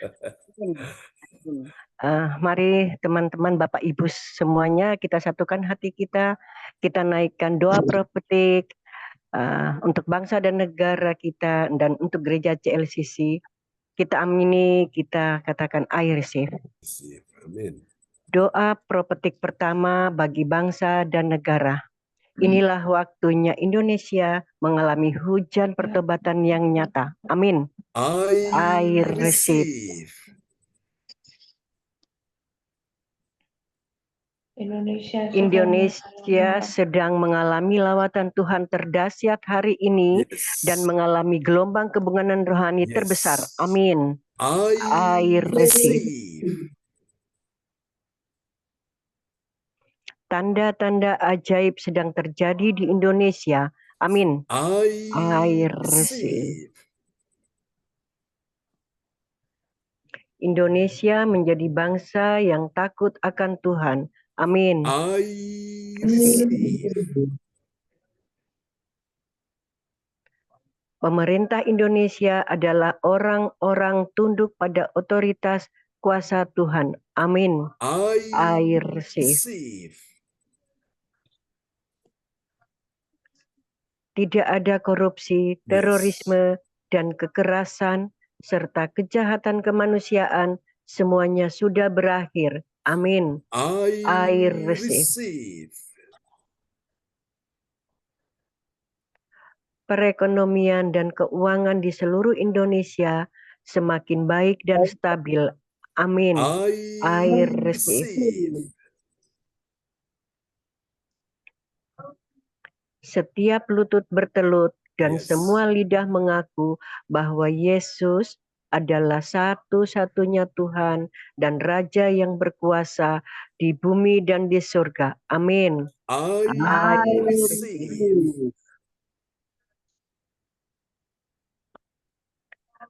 Mari teman-teman, Bapak Ibu semuanya, kita satukan hati kita naikkan doa profetik untuk bangsa dan negara kita dan untuk gereja CLCC. Kita amini, kita katakan I receive. Amin. Doa profetik pertama bagi bangsa dan negara. Inilah waktunya Indonesia mengalami hujan pertobatan yang nyata. Amin. I receive. receive. Indonesia sedang mengalami lawatan Tuhan terdahsyat hari ini Yes. dan mengalami gelombang kebenganan rohani Yes. terbesar. Amin. I receive. receive. Tanda-tanda ajaib sedang terjadi di Indonesia. Amin. I receive. receive. Indonesia menjadi bangsa yang takut akan Tuhan. Amin. I receive. Pemerintah Indonesia adalah orang-orang tunduk pada otoritas kuasa Tuhan. Amin. I receive. receive. Tidak ada korupsi, terorisme, dan kekerasan, serta kejahatan kemanusiaan, semuanya sudah berakhir. Amin. I receive. receive. Perekonomian dan keuangan di seluruh Indonesia semakin baik dan stabil. Amin. I receive. receive. Setiap lutut bertelut dan Yes. semua lidah mengaku bahwa Yesus adalah satu-satunya Tuhan dan Raja yang berkuasa di bumi dan di surga. Amin. I receive.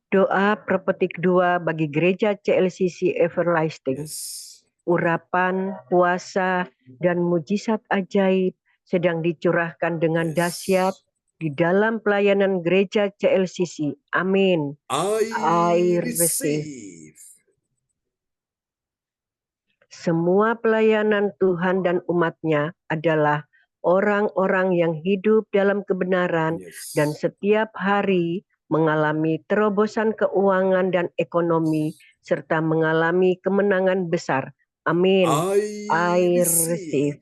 Doa Propetik 2 bagi Gereja CLCC Everlasting. Yes. Urapan, puasa, dan mujizat ajaib sedang dicurahkan dengan dahsyat di dalam pelayanan Gereja CLCC. Amin. I receive. Semua pelayanan Tuhan dan umat-Nya adalah orang-orang yang hidup dalam kebenaran Yes. dan setiap hari mengalami terobosan keuangan dan ekonomi serta mengalami kemenangan besar. Amin. I receive.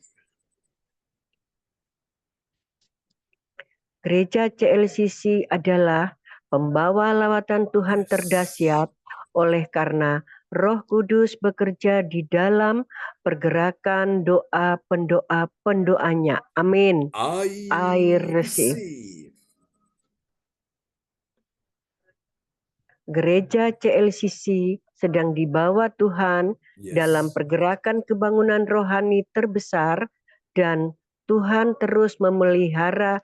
Gereja CLCC adalah pembawa lawatan Tuhan terdahsyat oleh karena Roh Kudus bekerja di dalam pergerakan doa pendoanya. Amin. I receive. Gereja CLCC sedang dibawa Tuhan Yes. dalam pergerakan kebangunan rohani terbesar dan Tuhan terus memelihara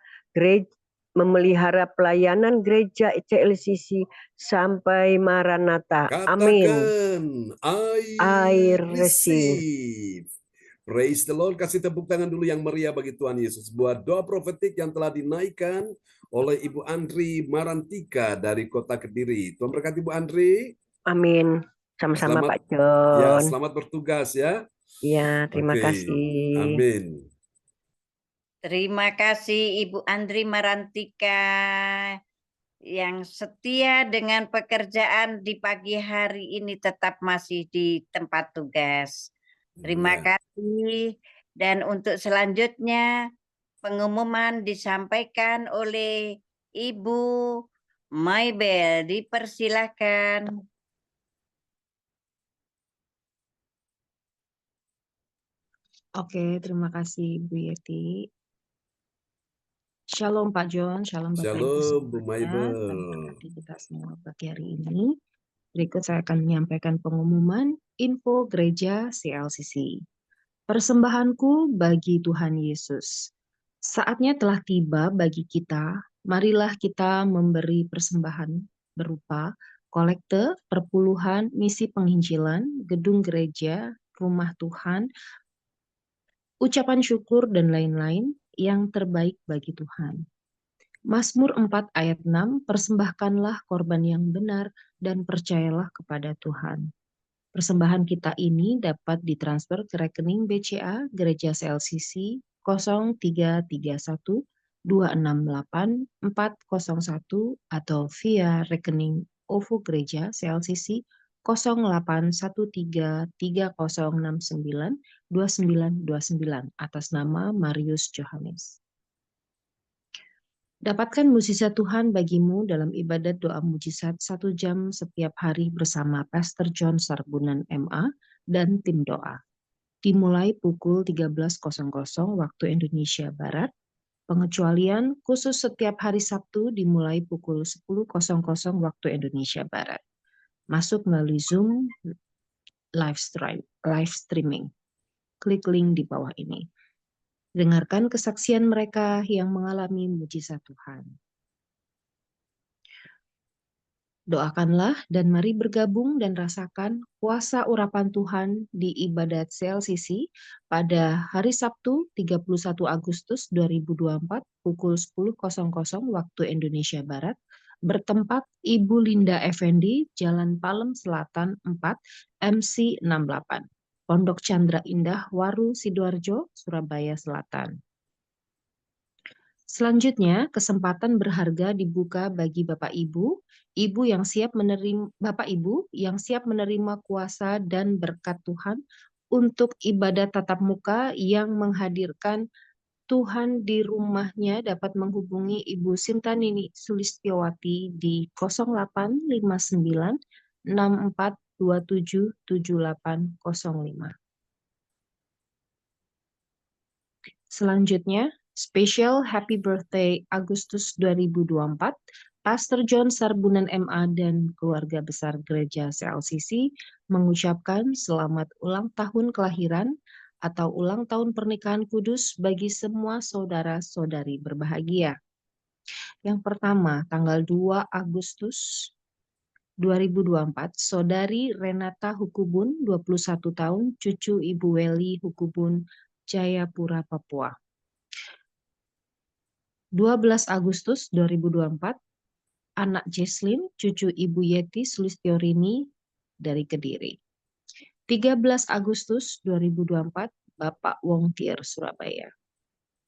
pelayanan gereja CLCC sampai Maranatha. Amin. Katakan, I receive. Praise the Lord. Kasih tepuk tangan dulu yang meriah bagi Tuhan Yesus. Buat doa profetik yang telah dinaikkan oleh Ibu Andri Marantika dari Kota Kediri. Tuhan berkati Ibu Andri. Amin. Sama-sama Selamat, Pak John. Ya, selamat bertugas ya. Ya, terima Oke. kasih. Amin. Terima kasih Ibu Andri Marantika yang setia dengan pekerjaan di pagi hari ini tetap masih di tempat tugas. Terima Ya. kasih. Dan untuk selanjutnya pengumuman disampaikan oleh Ibu Maibel. Dipersilakan. Oke, terima kasih Bu Yeti. Shalom Pak John, shalom Bapak Ibu Shalom Bu semuanya. Maibel. Tuhan memberkati kita semua pagi hari ini. Berikut saya akan menyampaikan pengumuman info gereja CLCC. Persembahanku bagi Tuhan Yesus. Saatnya telah tiba bagi kita, marilah kita memberi persembahan berupa kolekte, perpuluhan, misi penginjilan, gedung gereja, rumah Tuhan, ucapan syukur, dan lain-lain yang terbaik bagi Tuhan. Mazmur 4 ayat 6, persembahkanlah korban yang benar dan percayalah kepada Tuhan. Persembahan kita ini dapat ditransfer ke rekening BCA Gereja CLCC 0331 268 401 atau via rekening OVO Gereja CLCC 0813 3069 2929 atas nama Marius Johannes. Dapatkan mukjizat Tuhan bagimu dalam ibadat doa mujizat 1 jam setiap hari bersama Pastor John Sarbunan MA dan tim doa. Dimulai pukul 13.00 waktu Indonesia Barat. Pengecualian khusus setiap hari Sabtu dimulai pukul 10.00 waktu Indonesia Barat. Masuk melalui Zoom live streaming. Klik link di bawah ini. Dengarkan kesaksian mereka yang mengalami mujizat Tuhan. Doakanlah dan mari bergabung dan rasakan kuasa urapan Tuhan di ibadat CLCC pada hari Sabtu 31 Agustus 2024 pukul 10.00 waktu Indonesia Barat bertempat Ibu Linda Effendi, Jalan Palem Selatan 4, MC 68. Pondok Chandra Indah, Waru, Sidoarjo, Surabaya Selatan. Selanjutnya, kesempatan berharga dibuka bagi Bapak Ibu yang siap menerima kuasa dan berkat Tuhan untuk ibadat tatap muka yang menghadirkan Tuhan di rumahnya dapat menghubungi Ibu Sintanini Sulistiowati di 0859 6427 7805. Selanjutnya, Special Happy Birthday Agustus 2024, Pastor John Sarbunan MA dan keluarga besar Gereja CLCC mengucapkan selamat ulang tahun kelahiran atau ulang tahun pernikahan kudus bagi semua saudara-saudari berbahagia. Yang pertama, tanggal 2 Agustus 2024, Saudari Renata Hukubun, 21 tahun, cucu Ibu Weli Hukubun, Jayapura, Papua. 12 Agustus 2024, anak Jesslyn, cucu Ibu Yeti Sulistiorini dari Kediri. 13 Agustus 2024, Bapak Wong Tier, Surabaya.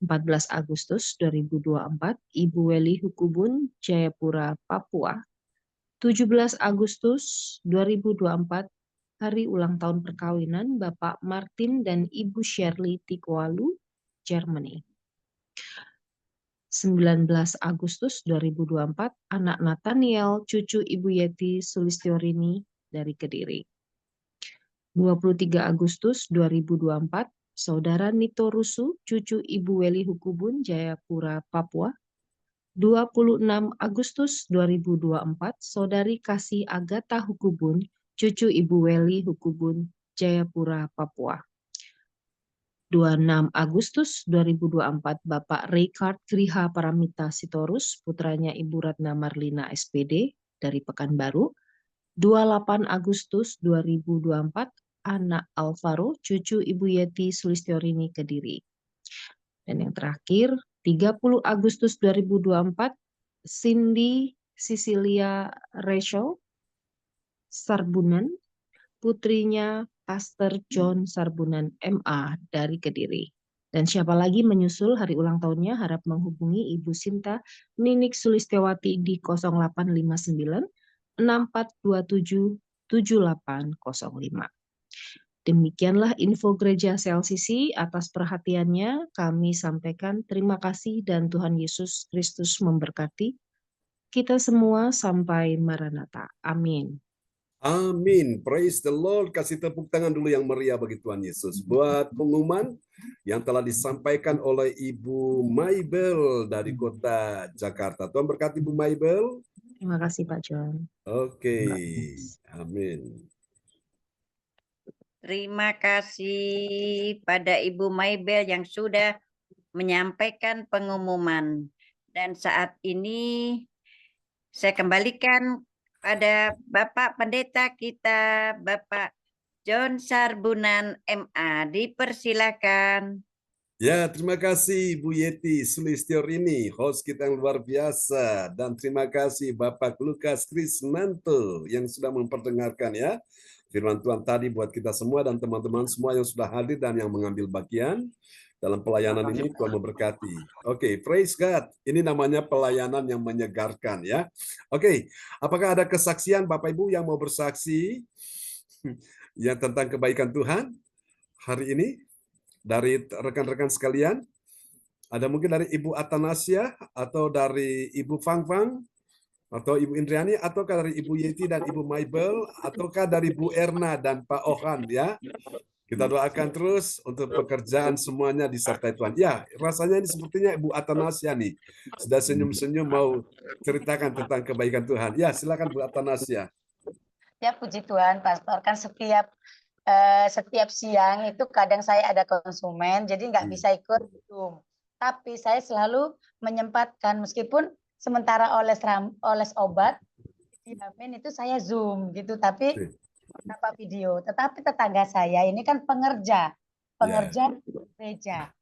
14 Agustus 2024, Ibu Weli Hukubun, Jayapura, Papua. 17 Agustus 2024, hari ulang tahun perkawinan Bapak Martin dan Ibu Shirley Tikwalu, Germany. 19 Agustus 2024, anak Nathaniel, cucu Ibu Yeti Sulistiorini dari Kediri. 23 Agustus 2024, Saudara Nito Rusu, cucu Ibu Weli Hukubun, Jayapura, Papua. 26 Agustus 2024, Saudari Kasih Agatha Hukubun, cucu Ibu Weli Hukubun, Jayapura, Papua. 26 Agustus 2024, Bapak Ricard Griha Paramita Sitorus, putranya Ibu Ratna Marlina SPD dari Pekanbaru. 28 Agustus 2024, anak Alvaro, cucu Ibu Yeti Sulistiorini Kediri. Dan yang terakhir, 30 Agustus 2024, Cindy Cecilia Rachel Sarbunan, putrinya Pastor John Sarbunan MA dari Kediri. Dan siapa lagi menyusul hari ulang tahunnya harap menghubungi Ibu Sinta Ninik Sulistiawati di 0859 6427 7805. Demikianlah info Gereja CLCC. Atas perhatiannya kami sampaikan terima kasih dan Tuhan Yesus Kristus memberkati kita semua sampai Maranatha. Amin. Amin. Praise the Lord. Kasih tepuk tangan dulu yang meriah bagi Tuhan Yesus. Buat pengumuman yang telah disampaikan oleh Ibu Maibel dari kota Jakarta. Tuhan berkati Ibu Maibel. Terima kasih Pak John. Oke. Amin. Terima kasih pada Ibu Maibel yang sudah menyampaikan pengumuman. Dan saat ini saya kembalikan pada Bapak Pendeta kita, Bapak John Sarbunan MA. Dipersilakan. Ya, terima kasih Bu Yeti Sulistiorini, host kita yang luar biasa. Dan terima kasih Bapak Lukas Krisnanto yang sudah memperdengarkan ya firman Tuhan tadi buat kita semua dan teman-teman semua yang sudah hadir dan yang mengambil bagian dalam pelayanan ini. Tuhan memberkati. Oke, praise God. Ini namanya pelayanan yang menyegarkan ya. Oke, apakah ada kesaksian Bapak Ibu yang mau bersaksi yang tentang kebaikan Tuhan hari ini dari rekan-rekan sekalian? Ada mungkin dari Ibu Atanasia atau dari Ibu Fang Fang atau Ibu Indriani ataukah dari Ibu Yeti dan Ibu Maibel ataukah dari Bu Erna dan Pak Ohan ya. Kita doakan terus untuk pekerjaan semuanya disertai Tuhan. Ya, rasanya ini sepertinya Ibu Atanasia nih. Sudah senyum-senyum mau ceritakan tentang kebaikan Tuhan. Ya, silakan Bu Atanasia. Ya puji Tuhan, Pastor. Kan setiap siang itu kadang saya ada konsumen, jadi nggak bisa ikut Zoom. Tapi saya selalu menyempatkan, meskipun sementara oles obat, vitamin itu saya Zoom gitu. Tapi tanpa video, tetapi tetangga saya ini kan pengerja gereja.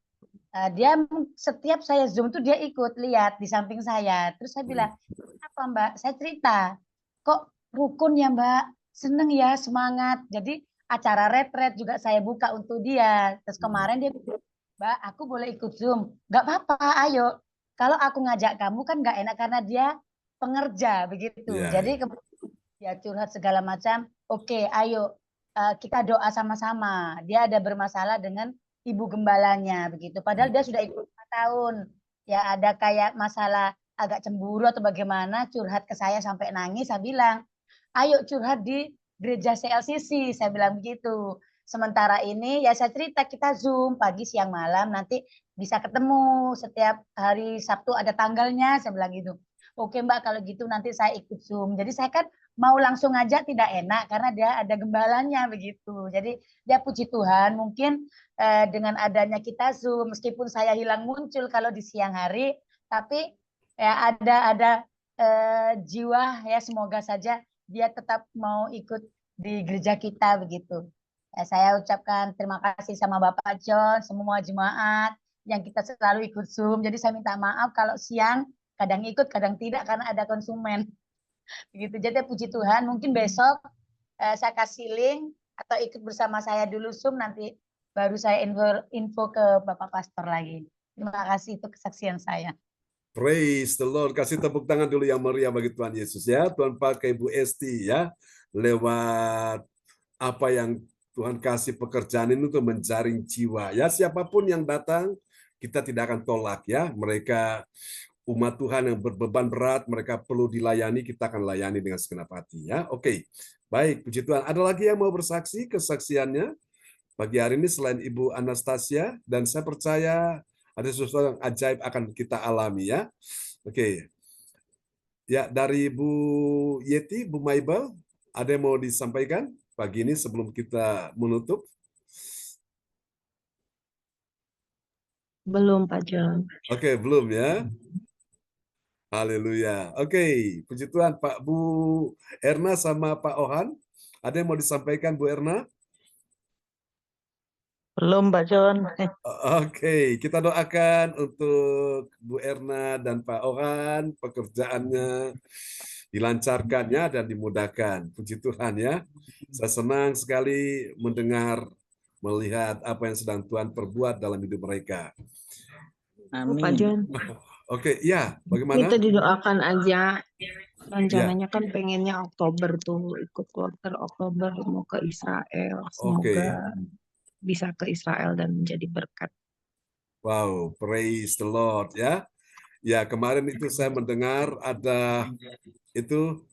Dia setiap saya Zoom tuh dia ikut lihat di samping saya. Terus saya bilang, apa Mbak? Saya cerita, kok rukun ya Mbak, seneng ya, semangat. Jadi acara retret juga saya buka untuk dia. Terus kemarin dia bilang, Mbak, aku boleh ikut Zoom? Nggak apa-apa, ayo. Kalau aku ngajak kamu kan nggak enak karena dia pengerja begitu. Jadi dia curhat segala macam. Oke, ayo kita doa sama-sama. Dia ada bermasalah dengan ibu gembalanya begitu. Padahal dia sudah ikut 4 tahun. Ya ada kayak masalah agak cemburu atau bagaimana, curhat ke saya sampai nangis. Saya bilang, ayo curhat di gereja CLCC. Saya bilang begitu. Sementara ini ya saya cerita kita Zoom pagi, siang, malam. Nanti bisa ketemu setiap hari Sabtu ada tanggalnya. Saya bilang gitu. Oke Mbak, kalau gitu nanti saya ikut Zoom. Jadi saya kan mau langsung aja tidak enak karena dia ada gembalanya begitu. Jadi dia puji Tuhan mungkin dengan adanya kita Zoom, meskipun saya hilang muncul kalau di siang hari, tapi ya ada jiwa ya, semoga saja dia tetap mau ikut di gereja kita begitu. Ya, saya ucapkan terima kasih sama Bapak John, semua jemaat yang kita selalu ikut Zoom. Jadi saya minta maaf kalau siang kadang ikut, kadang tidak karena ada konsumen. Begitu. Jadi puji Tuhan, mungkin besok saya kasih link atau ikut bersama saya dulu Zoom, nanti baru saya info ke Bapak Pastor lagi. Terima kasih, itu kesaksian saya. Praise the Lord. Kasih tepuk tangan dulu yang meriah bagi Tuhan Yesus ya. Tuhan pakai Bu Esti ya, lewat apa yang Tuhan kasih pekerjaan ini untuk menjaring jiwa. Ya, siapapun yang datang, kita tidak akan tolak ya. Mereka umat Tuhan yang berbeban berat, mereka perlu dilayani, kita akan layani dengan segenap hati ya. Oke. Baik, puji Tuhan. Ada lagi yang mau bersaksi kesaksiannya pagi hari ini selain Ibu Anastasia, dan saya percaya ada sesuatu yang ajaib akan kita alami ya. Oke. Ya, dari Bu Yeti, Bu Maibel, ada yang mau disampaikan pagi ini sebelum kita menutup? Belum, Pak John. Oke, belum ya. Haleluya. Oke, puji Tuhan. Pak Bu Erna sama Pak Ohan, ada yang mau disampaikan Bu Erna? Belum, Pak John. Oke, kita doakan untuk Bu Erna dan Pak Ohan, pekerjaannya dilancarkannya dan dimudahkan. Puji Tuhan ya. Saya senang sekali mendengar, melihat apa yang sedang Tuhan perbuat dalam hidup mereka. Amin. Pak John. Oke, ya, bagaimana? Kita didoakan aja. Rencananya kan pengennya Oktober tuh, ikut quarter Oktober mau ke Israel. Semoga bisa ke Israel dan menjadi berkat. Wow, praise the Lord ya. Ya, kemarin itu saya mendengar ada itu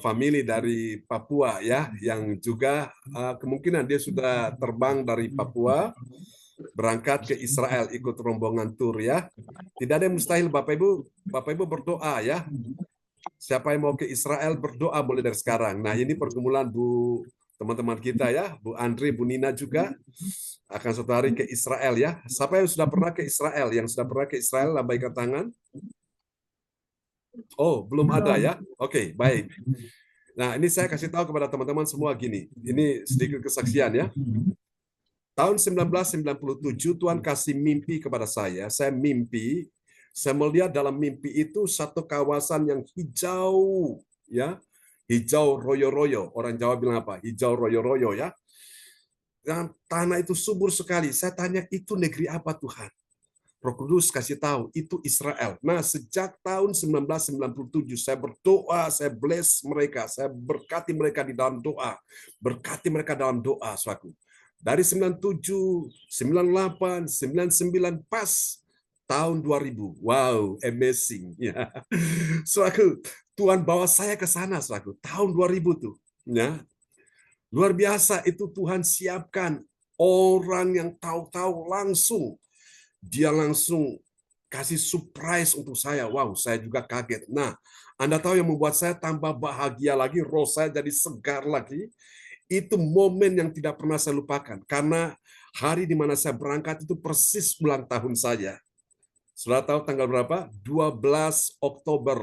famili dari Papua ya, yang juga kemungkinan dia sudah terbang dari Papua berangkat ke Israel ikut rombongan tur ya. Tidak ada yang mustahil Bapak Ibu berdoa ya. Siapa yang mau ke Israel berdoa boleh dari sekarang. Nah, ini pergumulan teman-teman kita ya, Bu Andri, Bu Nina juga akan suatu hari ke Israel ya. Siapa yang sudah pernah ke Israel? Yang sudah pernah ke Israel lambaikan tangan. Oh, belum ada ya. Oke, baik. Nah, ini saya kasih tahu kepada teman-teman semua gini. Ini sedikit kesaksian ya. Tahun 1997 Tuhan kasih mimpi kepada saya. Saya melihat dalam mimpi itu satu kawasan yang hijau ya. Hijau royo-royo. Orang Jawa bilang apa? Hijau royo-royo ya. Dan tanah itu subur sekali. Saya tanya, itu negeri apa Tuhan? Roh Kudus kasih tahu, itu Israel. Nah, sejak tahun 1997 saya berdoa, saya bless mereka, saya berkati mereka di dalam doa. Berkati mereka dalam doa, saudaraku. Dari 97, 98, 99 pas tahun 2000. Wow, amazing. Ya. Saudaraku, Tuhan bawa saya ke sana, saudaraku. Tahun 2000 tuh. Ya. Luar biasa itu Tuhan siapkan orang yang tahu-tahu langsung. Dia langsung kasih surprise untuk saya. Wow, saya juga kaget. Nah, Anda tahu yang membuat saya tambah bahagia lagi, roh saya jadi segar lagi. Itu momen yang tidak pernah saya lupakan. Karena hari di mana saya berangkat itu persis ulang tahun saya. Sudah tahu tanggal berapa? 12 Oktober.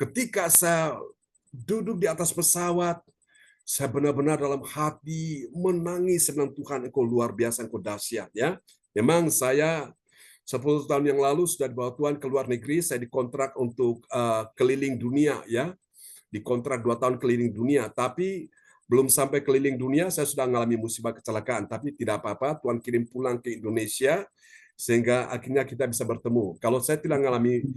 Ketika saya duduk di atas pesawat, saya benar-benar dalam hati menangis senang Tuhan, engkau luar biasa, engkau dahsyat. Ya. Memang saya 10 tahun yang lalu sudah dibawa Tuhan ke luar negeri, saya dikontrak untuk keliling dunia. Ya, dikontrak 2 tahun keliling dunia, tapi belum sampai keliling dunia, saya sudah mengalami musibah kecelakaan. Tapi tidak apa-apa, Tuhan kirim pulang ke Indonesia, sehingga akhirnya kita bisa bertemu. Kalau saya tidak mengalami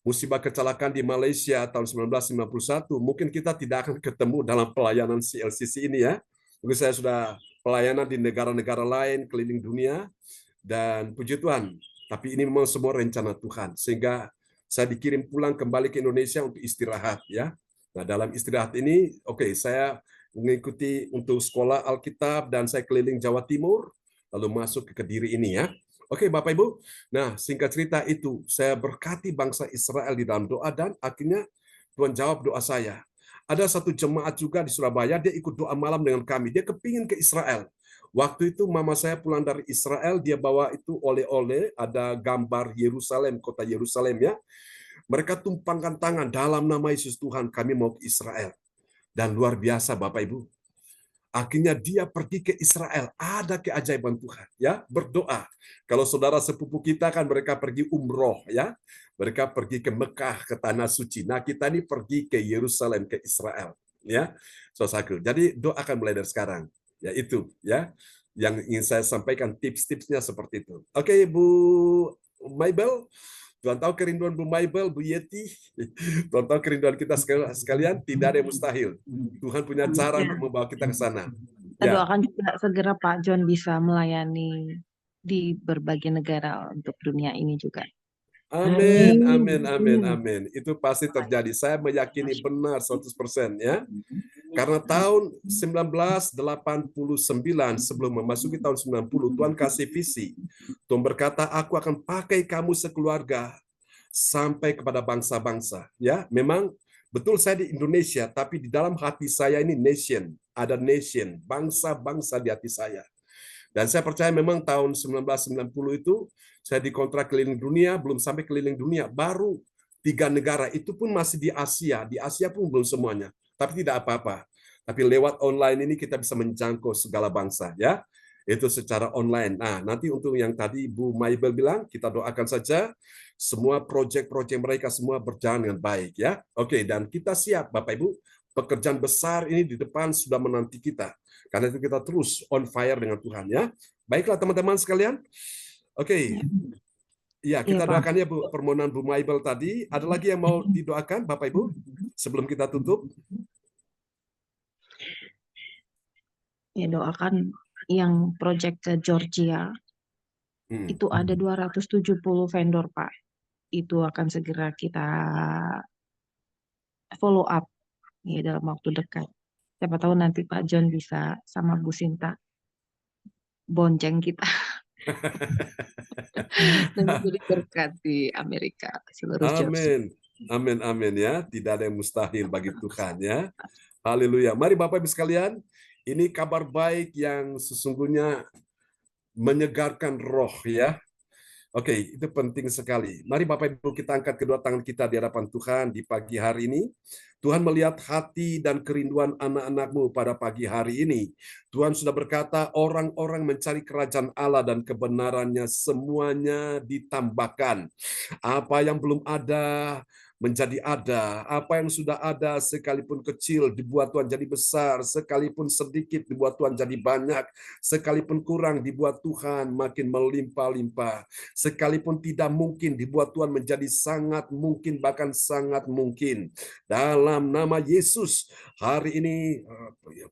musibah kecelakaan di Malaysia tahun 1951, mungkin kita tidak akan ketemu dalam pelayanan CLCC ini ya. Mungkin saya sudah pelayanan di negara-negara lain, keliling dunia, dan puji Tuhan. Tapi ini memang semua rencana Tuhan, sehingga saya dikirim pulang kembali ke Indonesia untuk istirahat ya. Nah, dalam istirahat ini, saya mengikuti untuk sekolah Alkitab dan saya keliling Jawa Timur, lalu masuk ke Kediri ini ya. Bapak Ibu. Nah, singkat cerita itu, saya berkati bangsa Israel di dalam doa dan akhirnya Tuhan jawab doa saya. Ada satu jemaat juga di Surabaya, dia ikut doa malam dengan kami. Dia kepingin ke Israel. Waktu itu mama saya pulang dari Israel, dia bawa itu oleh-oleh, ada gambar Yerusalem, kota Yerusalem ya. Mereka tumpangkan tangan dalam nama Yesus Tuhan, kami mau ke Israel. Dan luar biasa Bapak Ibu. Akhirnya dia pergi ke Israel. Ada keajaiban Tuhan ya, berdoa. Kalau saudara sepupu kita kan mereka pergi umroh ya. Mereka pergi ke Mekah, ke tanah suci. Nah, kita ini pergi ke Yerusalem, ke Israel ya. Saudaraku. Jadi doakan mulai dari sekarang. Ya itu ya yang ingin saya sampaikan, tips-tipsnya seperti itu. Bu Maibel, Tuhan tahu kerinduan Bu Maibel, Bu Yeti, Tuhan tahu kerinduan kita sekalian, tidak ada yang mustahil. Tuhan punya cara untuk membawa kita ke sana. Kita doakan juga segera Pak John bisa melayani di berbagai negara untuk dunia ini juga. Amin, amin, amin, amin. Itu pasti terjadi. Saya meyakini benar 100% ya. Karena tahun 1989 sebelum memasuki tahun 90, Tuhan kasih visi. Tuhan berkata, aku akan pakai kamu sekeluarga sampai kepada bangsa-bangsa. Ya, memang betul saya di Indonesia, tapi di dalam hati saya ini nation. Ada nation, bangsa-bangsa di hati saya. Dan saya percaya memang tahun 1990 itu saya dikontrak keliling dunia, belum sampai keliling dunia, baru 3 negara, itu pun masih di Asia. Di Asia pun belum semuanya. Tapi tidak apa-apa. Tapi lewat online ini kita bisa menjangkau segala bangsa ya. Itu secara online. Nah, nanti untuk yang tadi Bu Maibel bilang, kita doakan saja semua proyek-proyek mereka semua berjalan dengan baik ya. Dan kita siap Bapak Ibu, pekerjaan besar ini di depan sudah menanti kita. Karena itu kita terus on fire dengan Tuhan ya. Baiklah teman-teman sekalian. Ya, kita doakan ya Bu, permohonan Bu Maibel tadi. Ada lagi yang mau didoakan Bapak Ibu sebelum kita tutup? Ya, doakan yang proyek ke Georgia. Itu ada 270 vendor Pak. Itu akan segera kita follow up ya dalam waktu dekat. Siapa tahu nanti Pak John bisa sama Bu Sinta bonceng kita. Dan menjadi berkat di Amerika seluruh Georgia. Amin, amin ya. Tidak ada yang mustahil bagi Tuhan ya. Haleluya. Mari Bapak Ibu sekalian, ini kabar baik yang sesungguhnya menyegarkan roh ya. Itu penting sekali. Mari Bapak Ibu kita angkat kedua tangan kita di hadapan Tuhan di pagi hari ini. Tuhan melihat hati dan kerinduan anak-anak-Mu pada pagi hari ini. Tuhan sudah berkata, orang-orang mencari kerajaan Allah dan kebenarannya semuanya ditambahkan. Apa yang belum ada, menjadi ada. Apa yang sudah ada sekalipun kecil dibuat Tuhan jadi besar, sekalipun sedikit dibuat Tuhan jadi banyak, sekalipun kurang dibuat Tuhan makin melimpah-limpah, sekalipun tidak mungkin dibuat Tuhan menjadi sangat mungkin, bahkan sangat mungkin. Dalam nama Yesus, hari ini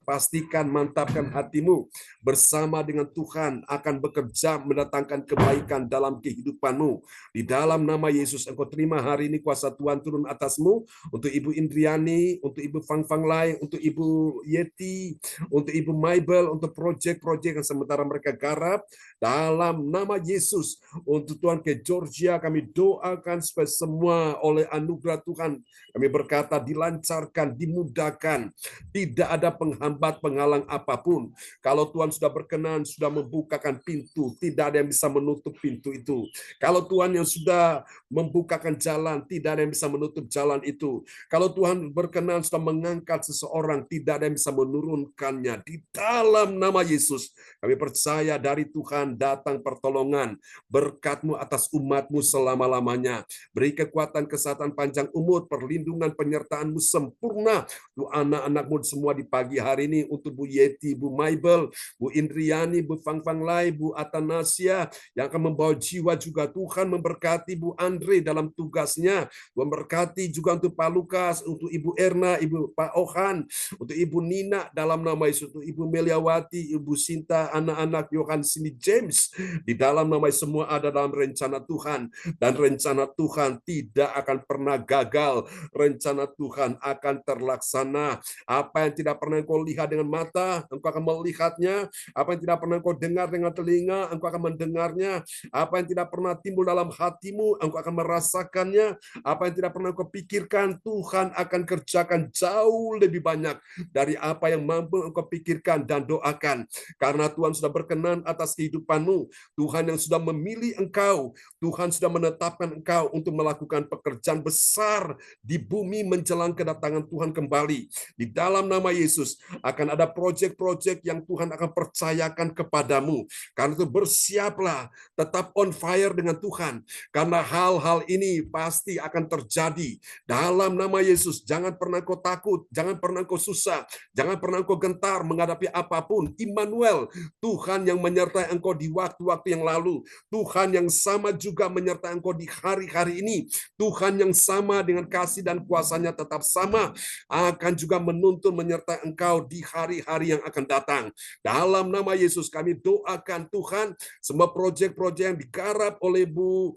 pastikan, mantapkan hatimu bersama dengan Tuhan akan bekerja mendatangkan kebaikan dalam kehidupanmu. Di dalam nama Yesus, engkau terima hari ini kuasa Tuhan turun atasmu, untuk Ibu Indriani, untuk Ibu Fang Lai, untuk Ibu Yeti, untuk Ibu Maibel, untuk proyek-proyek yang sementara mereka garap. Dalam nama Yesus, untuk Tuhan ke Georgia, kami doakan supaya semua oleh anugerah Tuhan, kami berkata dilancarkan, dimudahkan, tidak ada penghambat, penghalang apapun. Kalau Tuhan sudah berkenan, sudah membukakan pintu, tidak ada yang bisa menutup pintu itu. Kalau Tuhan yang sudah membukakan jalan, tidak ada yang bisa menutup jalan itu. Kalau Tuhan berkenan sudah mengangkat seseorang, tidak ada yang bisa menurunkannya. Di dalam nama Yesus, kami percaya dari Tuhan datang pertolongan, berkat-Mu atas umat-Mu selama-lamanya. Beri kekuatan, kesehatan, panjang umur, perlindungan, penyertaan-Mu sempurna untuk anak-anak-Mu semua di pagi hari ini, untuk Bu Yeti, Bu Maibel, Bu Indriani, Bu Fang Lai, Bu Atanasia, yang akan membawa jiwa juga. Tuhan memberkati Bu Andre dalam tugasnya, memberkati juga untuk Pak Lukas, untuk Ibu Erna, Ibu Pak Ohan, untuk Ibu Nina dalam nama Yesus, untuk Ibu Meliawati, Ibu Sinta, anak-anak Yohan Sini James, di dalam nama Yesus semua ada dalam rencana Tuhan, dan rencana Tuhan tidak akan pernah gagal. Rencana Tuhan akan terlaksana. Apa yang tidak pernah engkau lihat dengan mata, engkau akan melihatnya. Apa yang tidak pernah engkau dengar dengan telinga, engkau akan mendengarnya. Apa yang tidak pernah timbul dalam hatimu, engkau akan merasakannya. Apa yang tidak pernah engkau pikirkan, Tuhan akan kerjakan jauh lebih banyak dari apa yang mampu engkau pikirkan dan doakan. Karena Tuhan sudah berkenan atas kehidupanmu. Tuhan yang sudah memilih engkau, Tuhan sudah menetapkan engkau untuk melakukan pekerjaan besar di bumi menjelang kedatangan Tuhan kembali. Di dalam nama Yesus akan ada proyek-proyek yang Tuhan akan percayakan kepadamu. Karena itu bersiaplah, tetap on fire dengan Tuhan. Karena hal-hal ini pasti akan terjadi. Dalam nama Yesus, jangan pernah kau takut, jangan pernah kau susah, jangan pernah kau gentar menghadapi apapun. Immanuel, Tuhan yang menyertai engkau di waktu-waktu yang lalu, Tuhan yang sama juga menyertai engkau di hari-hari ini. Tuhan yang sama dengan kasih dan kuasanya tetap sama, akan juga menuntun menyertai engkau di hari-hari yang akan datang. Dalam nama Yesus kami doakan Tuhan, semua proyek-proyek yang digarap oleh Bu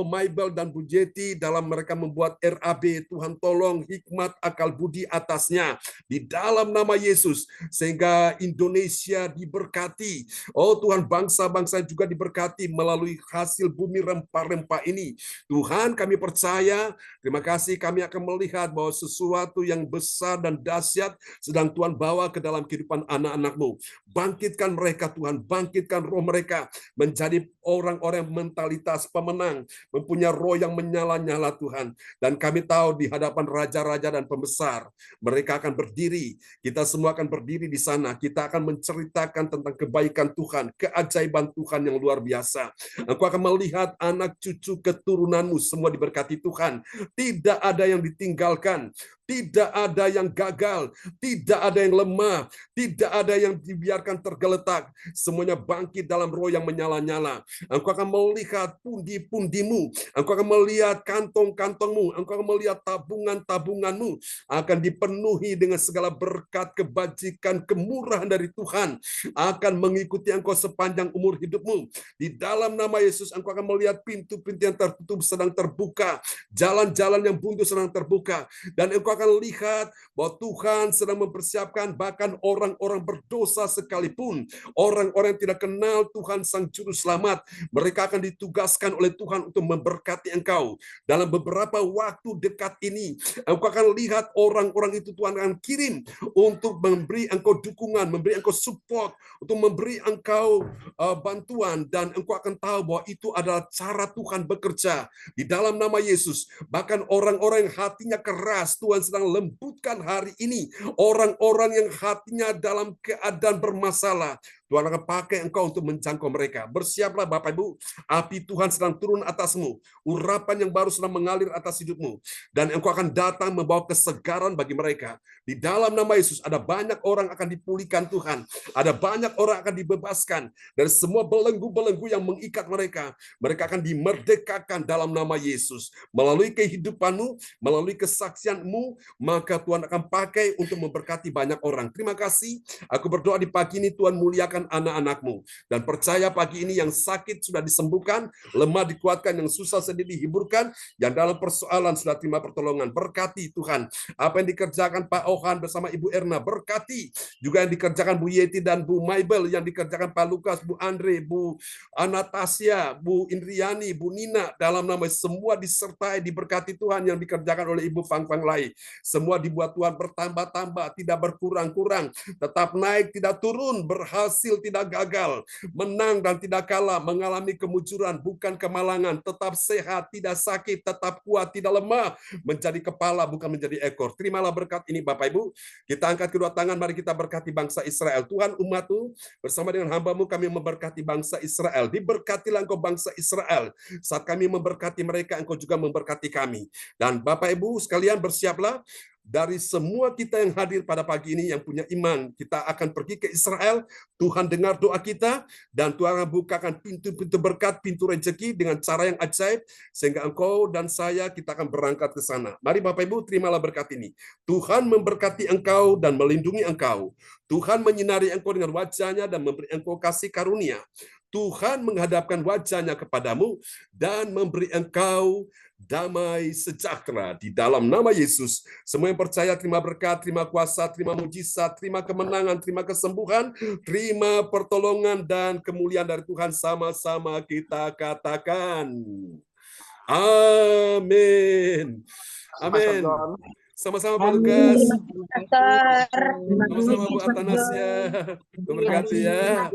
Maibel dan Bu Yeti dalam mereka membuat RAB, Tuhan tolong hikmat akal budi atasnya. Di dalam nama Yesus, sehingga Indonesia diberkati. Oh Tuhan, bangsa-bangsa juga diberkati melalui hasil bumi rempah-rempah ini. Tuhan, kami percaya, terima kasih, kami akan melihat bahwa sesuatu yang besar dan dahsyat sedang Tuhan bawa ke dalam kehidupan anak-anak-Mu. Bangkitkan mereka Tuhan, bangkitkan roh mereka menjadi orang-orang mentalitas pemenang, mempunyai roh yang menyala-nyala Tuhan. Dan kami tahu di hadapan raja-raja dan pembesar, mereka akan berdiri, kita semua akan berdiri di sana, kita akan menceritakan tentang kebaikan Tuhan, keajaiban Tuhan yang luar biasa. Engkau akan melihat anak cucu keturunanmu semua diberkati Tuhan. Tidak ada yang ditinggalkan, tidak ada yang gagal, tidak ada yang lemah, tidak ada yang dibiarkan tergeletak. Semuanya bangkit dalam roh yang menyala-nyala. Engkau akan melihat pundi-pundimu, engkau akan melihat kantong-kantongmu, engkau akan melihat tabungan-tabunganmu akan dipenuhi dengan segala berkat, kebajikan, kemurahan dari Tuhan akan mengikuti engkau sepanjang umur hidupmu. Di dalam nama Yesus engkau akan melihat pintu-pintu yang tertutup sedang terbuka, jalan-jalan yang buntu sedang terbuka, dan engkau akan lihat bahwa Tuhan sedang mempersiapkan bahkan orang-orang berdosa sekalipun, orang-orang yang tidak kenal Tuhan Sang Juru Selamat, mereka akan ditugaskan oleh Tuhan untuk memberkati engkau. Dalam beberapa waktu dekat ini, engkau akan lihat orang-orang itu Tuhan akan kirim untuk memberi engkau dukungan, memberi engkau support, untuk memberi engkau bantuan, dan engkau akan tahu bahwa itu adalah cara Tuhan bekerja di dalam nama Yesus. Bahkan orang-orang yang hatinya keras, Tuhan sedang lembutkan hari ini. Orang-orang yang hatinya dalam keadaan bermasalah, Tuhan akan pakai engkau untuk menjangkau mereka. Bersiaplah Bapak Ibu, api Tuhan sedang turun atasmu. Urapan yang baru sedang mengalir atas hidupmu. Dan engkau akan datang membawa kesegaran bagi mereka. Di dalam nama Yesus ada banyak orang akan dipulihkan Tuhan. Ada banyak orang akan dibebaskan dari semua belenggu-belenggu yang mengikat mereka. Mereka akan dimerdekakan dalam nama Yesus. Melalui kehidupanmu, melalui kesaksianmu, maka Tuhan akan pakai untuk memberkati banyak orang. Terima kasih. Aku berdoa di pagi ini Tuhan muliakan anak-anakmu. Dan percaya pagi ini yang sakit sudah disembuhkan, lemah dikuatkan, yang susah sedih dihiburkan, yang dalam persoalan sudah terima pertolongan. Berkati Tuhan. Apa yang dikerjakan Pak Ohan bersama Ibu Erna, berkati. Juga yang dikerjakan Bu Yeti dan Bu Maibel, yang dikerjakan Pak Lukas, Bu Andre, Bu Anastasia, Bu Indriani, Bu Nina, dalam nama semua disertai, diberkati Tuhan yang dikerjakan oleh Ibu Fang Fang Lai. Semua dibuat Tuhan bertambah-tambah, tidak berkurang-kurang, tetap naik, tidak turun, berhasil, tidak gagal, menang dan tidak kalah, mengalami kemunculan, bukan kemalangan, tetap sehat, tidak sakit, tetap kuat, tidak lemah, menjadi kepala, bukan menjadi ekor. Terimalah berkat ini Bapak Ibu. Kita angkat kedua tangan, mari kita berkati bangsa Israel. Tuhan, umat-Mu, bersama dengan hamba-Mu kami memberkati bangsa Israel. Diberkatilah Engkau bangsa Israel. Saat kami memberkati mereka, Engkau juga memberkati kami. Dan Bapak Ibu sekalian, bersiaplah. Dari semua kita yang hadir pada pagi ini yang punya iman, kita akan pergi ke Israel. Tuhan dengar doa kita, dan Tuhan akan bukakan pintu-pintu berkat, pintu rezeki dengan cara yang ajaib, sehingga engkau dan saya kita akan berangkat ke sana. Mari Bapak Ibu, terimalah berkat ini. Tuhan memberkati engkau dan melindungi engkau. Tuhan menyinari engkau dengan wajahnya dan memberi engkau kasih karunia. Tuhan menghadapkan wajahnya kepadamu dan memberi engkau damai sejahtera di dalam nama Yesus. Semua yang percaya terima berkat, terima kuasa, terima mujizat, terima kemenangan, terima kesembuhan, terima pertolongan dan kemuliaan dari Tuhan. Sama-sama kita katakan. Amin. Amin. Sama-sama Pak Lukas. Sama-sama Bu Atanasya. Memberkati ya.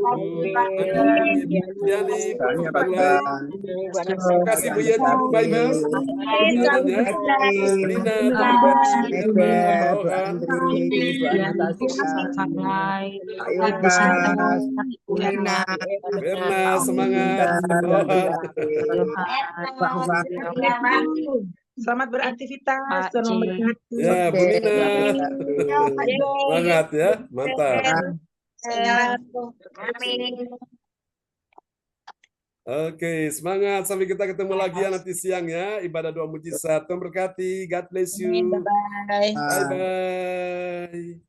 Yani, terima kasih Bu Yeti, Bu Baibel. Lina, Berna, semangat. Selamat beraktivitas. Ya, Bu Nina. Semangat ya, mantap. Oke, semangat. Sampai kita ketemu lagi ya nanti siang ya. Ibadah doa mujizat. Tuhan berkati. God bless you. Bye-bye. Bye-bye.